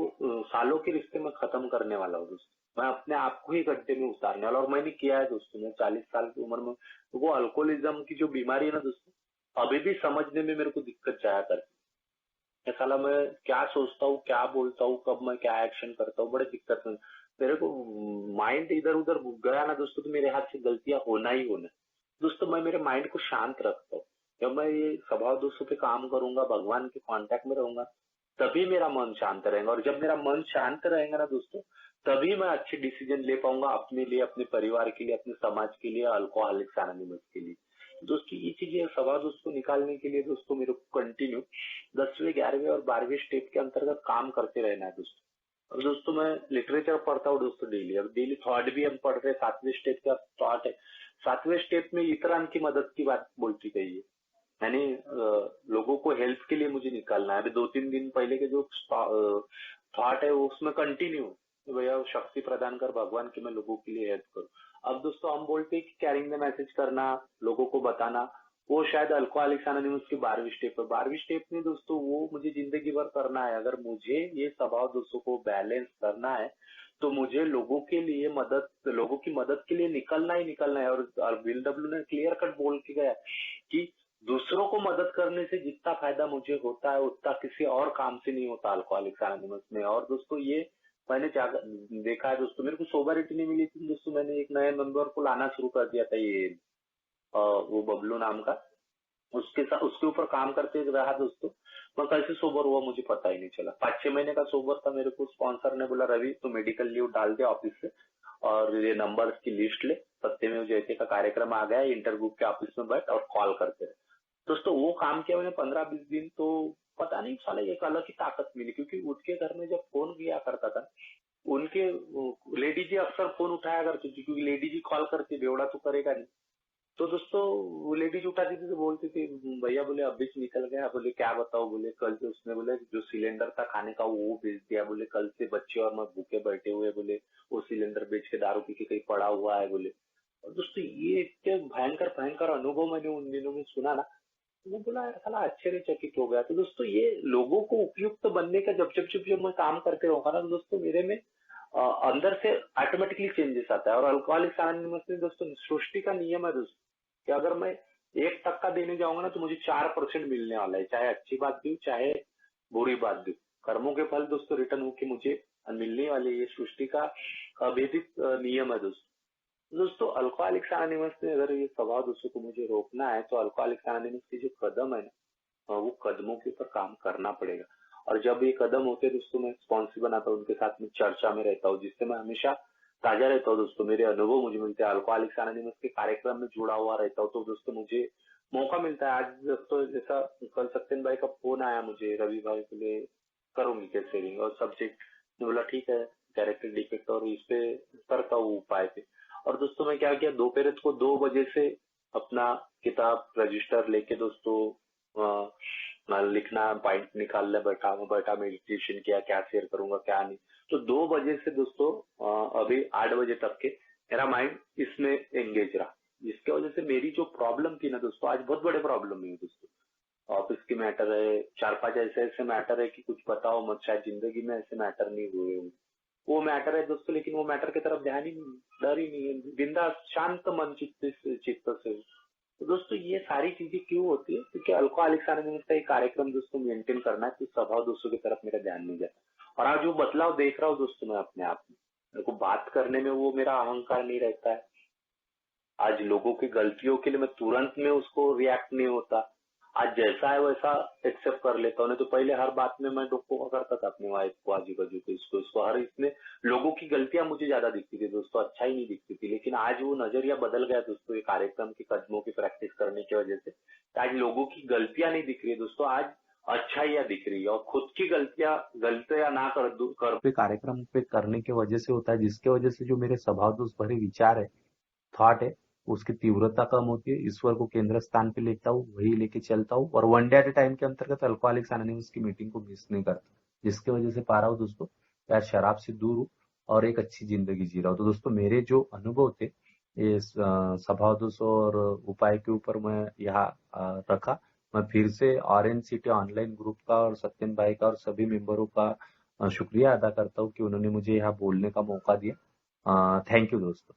सालों के रिश्ते में खत्म करने वाला हूँ दोस्तों। मैं अपने आप को ही गड्ढे में उतारने वाला, और मैंने किया है दोस्तों। मैं 40 साल की उम्र में तो वो अल्कोहलिज्म की जो बीमारी है ना दोस्तों, अभी भी समझने में मेरे को दिक्कत जाया करती है। साला मैं क्या सोचता हूँ, क्या बोलता हूँ, कब मैं क्या एक्शन करता हूँ, बड़े दिक्कत में मेरे को माइंड इधर उधर गया ना दोस्तों, तो मेरे हाथ से गलतियां होना ही होना है। दोस्तों मैं मेरे माइंड को शांत रखता हूँ। जब मैं ये स्वभाव दोस्तों पे काम करूंगा, भगवान के कांटेक्ट में रहूंगा, तभी मेरा मन शांत रहेगा। और जब मेरा मन शांत रहेगा ना दोस्तों, तभी मैं अच्छे डिसीजन ले पाऊंगा अपने लिए, अपने परिवार के लिए, अपने समाज के लिए, अल्कोहलिक्स एनोनिमस के लिए। दोस्तों ये चीजें स्वभाव दोस्त को निकालने के लिए दोस्तों मेरे को कंटिन्यू 10वीं 11वीं और 12वीं स्टेप के अंतर्गत काम करते रहना है दोस्तों। और दोस्तों मैं लिटरेचर पढ़ता हूँ दोस्तों डेली। अब डेली थॉट भी हम पढ़ रहे हैं। 7वें स्टेप का थॉट है। 7वें स्टेप में इतरान की मदद की बात बोलती गई है। यानी लोगों को हेल्प के लिए मुझे निकालना है। अभी 2-3 दिन पहले के जो थॉट है वो उसमें कंटिन्यू भैया शक्ति प्रदान कर भगवान की मैं लोगों के लिए हेल्प करूं। अब दोस्तों हम बोलते हैं कि कैरिंग द मैसेज करना, लोगों को बताना, वो शायद अल्कोहलिक्स एनोनिमस की 12वीं स्टेप है। 12वीं स्टेप में दोस्तों वो मुझे जिंदगी भर करना है। अगर मुझे ये स्वभाव दोस्तों को बैलेंस करना है, तो मुझे लोगों के लिए मदद, लोगों की मदद के लिए निकलना ही निकलना है। और विल डब्ल्यू ने क्लियर कट बोल के गया कि दूसरों को मदद करने से जितना फायदा मुझे होता है उतना किसी और काम से नहीं होता अल्कोहलिक्स एनोनिमस में। और दोस्तों ये मैंने देखा है दोस्तों, मेरे को सोबरिटी नहीं मिली थी दोस्तों। मैंने एक नए मेंबर को लाना शुरू कर दिया था, ये वो बबलू नाम का। उसके साथ उसके ऊपर काम करते रहा दोस्तों। मैं कैसे सोबर हुआ मुझे पता ही नहीं चला। 5-6 महीने का सोबर था। मेरे को स्पॉन्सर ने बोला रवि तो मेडिकल लीव डाल दे ऑफिस से, और ये नंबर की लिस्ट ले, सत्यमेव जयते का कार्यक्रम आ गया है, इंटरव्यू के ऑफिस में बैठ और कॉल करते रहे। दोस्तों वो काम किया मैंने 15-20 दिन, तो पता नहीं साला एक अलग ही ताकत मिली। क्योंकि उठ के घर में जब फोन किया करता था, उनके लेडी जी अक्सर फोन उठाया करती थी, क्योंकि लेडी जी कॉल करती, बेवड़ा तो करेगा नहीं। तो दोस्तों वो लेडीज उठाती थी तो बोलती थी भैया बोले अभी से निकल गया। बोले क्या बताओ, बोले कल से उसने बोले जो सिलेंडर था खाने का वो बेच दिया। बोले कल से बच्चे और मैं भूखे बैठे हुए, बोले वो सिलेंडर बेच के दारू पी के कहीं पड़ा हुआ है बोले। और दोस्तों ये इतने भयंकर भयंकर अनुभव मैंने उन दिनों में सुना ना, तो मैं बोला यार साला आश्चर्यचकित हो गया। तो दोस्तों ये लोगों को उपयुक्त बनने का जब जब जब जब मैं काम करते रहूंगा ना दोस्तों, मेरे में अंदर से ऑटोमेटिकली चेंजेस आता है। और अल्कोहलिक्स एनोनिमस में दोस्तों सृष्टि का नियम है दोस्तों कि अगर मैं 1% देने जाऊंगा ना, तो मुझे 4% मिलने वाला है। चाहे अच्छी बात दूं, चाहे बुरी बात दूं, कर्मों के फल दोस्तों रिटर्न होके मुझे मिलने वाले, ये सृष्टि का अभेदित नियम है दोस्तों। दोस्तों अल्कोहलिक्स एनोनिमस में अगर ये स्वभाव दोस्तों को मुझे रोकना है, तो अल्कोहलिक्स एनोनिमस के जो कदम है ना, वो कदमों के ऊपर काम करना पड़ेगा। और जब ये कदम होते हैं दोस्तों, मैं स्पॉन्सर बनाता हूँ, उनके साथ में चर्चा में रहता हूँ, जिससे मैं हमेशा ताजा रहता हूँ दोस्तों। मेरे अनुभव मुझे मिलते हैं। अल्कोहलिक्स एनोनिमस के कार्यक्रम में जुड़ा हुआ रहता हूँ, तो दोस्तों मुझे मौका मिलता है। आज दोस्तों जैसा कल सत्यन भाई का फोन आया मुझे, रवि भाई बोले करूंगी क्या शेयरिंग, और सब्जेक्ट बोला ठीक है कैरेक्टर डिफेक्ट, और इस पे करता हूँ उपाय पे। और दोस्तों मैं क्या किया, दोपहर को 2 बजे से अपना किताब रजिस्टर लेके दोस्तों लिखना, पॉइंट निकालने बैठा मेडिटेशन किया, क्या शेयर करूंगा क्या नहीं। तो 2 बजे से दोस्तों अभी 8 बजे तक के मेरा माइंड इसमें एंगेज रहा। जिसकी वजह से मेरी जो प्रॉब्लम थी ना दोस्तों, आज बहुत बड़े प्रॉब्लम नहीं है दोस्तों। ऑफिस की मैटर है, 4-5 ऐसे ऐसे मैटर है कि कुछ बताओ मत, शायद जिंदगी में ऐसे मैटर नहीं हुए हों। वो मैटर है दोस्तों, लेकिन वो मैटर की तरफ ध्यान ही नहीं, डर ही नहीं है, बिंदास शांत मन चित्त से। तो दोस्तों ये सारी चीजें क्यों होती है? क्योंकि अल्कोहलिक्स एनोनिमस का एक कार्यक्रम दोस्तों मेंटेन करना है, तो स्वभाव दोस्तों की तरफ मेरा ध्यान नहीं जाता। और आज वो बदलाव देख रहा हूँ दोस्तों मैं अपने आप में। मेरे को बात करने में वो मेरा अहंकार नहीं रहता है। आज लोगों की गलतियों के लिए मैं तुरंत में उसको रिएक्ट नहीं होता। आज जैसा है वैसा एक्सेप्ट कर लेता हूँ। नहीं तो पहले हर बात में मैं टोका करता था अपनी वाइफ को, आजू बाजू को, इसको हर इसमें लोगों की गलतियां मुझे ज्यादा दिखती थी दोस्तों, अच्छा ही नहीं दिखती थी। लेकिन आज वो नजरिया बदल गया दोस्तों, ये कार्यक्रम के कदमों की प्रैक्टिस करने की वजह से। आज लोगों की गलतियां नहीं दिख रही है दोस्तों, आज अच्छाइयां दिख रही है। और खुद की गलतियां ना कर पे कार्यक्रम पे करने की वजह से होता है, जिसके वजह से जो मेरे स्वभाव दोष भरे विचार है, थॉट है, उसकी तीव्रता कम होती है। ईश्वर को केंद्र स्थान पे लेता हूँ, वही लेके चलता हूँ। और one day at A time के अंतर्गत अल्कोहलिक्स एनोनिमस की मीटिंग को मिस नहीं करता, जिसकी वजह से पा रहा हूँ दोस्तों यार शराब से दूर हूँ और एक अच्छी जिंदगी जी रहा हूँ। तो दोस्तों मेरे जो अनुभव थे ये स्वभाव दोष और उपाय के ऊपर मैं यहाँ रखा। मैं फिर से ऑरेंज सिटी ऑनलाइन ग्रुप का और सत्यन भाई का और सभी मेंबरों का शुक्रिया अदा करता हूँ कि उन्होंने मुझे यहाँ बोलने का मौका दिया। थैंक यू दोस्तों।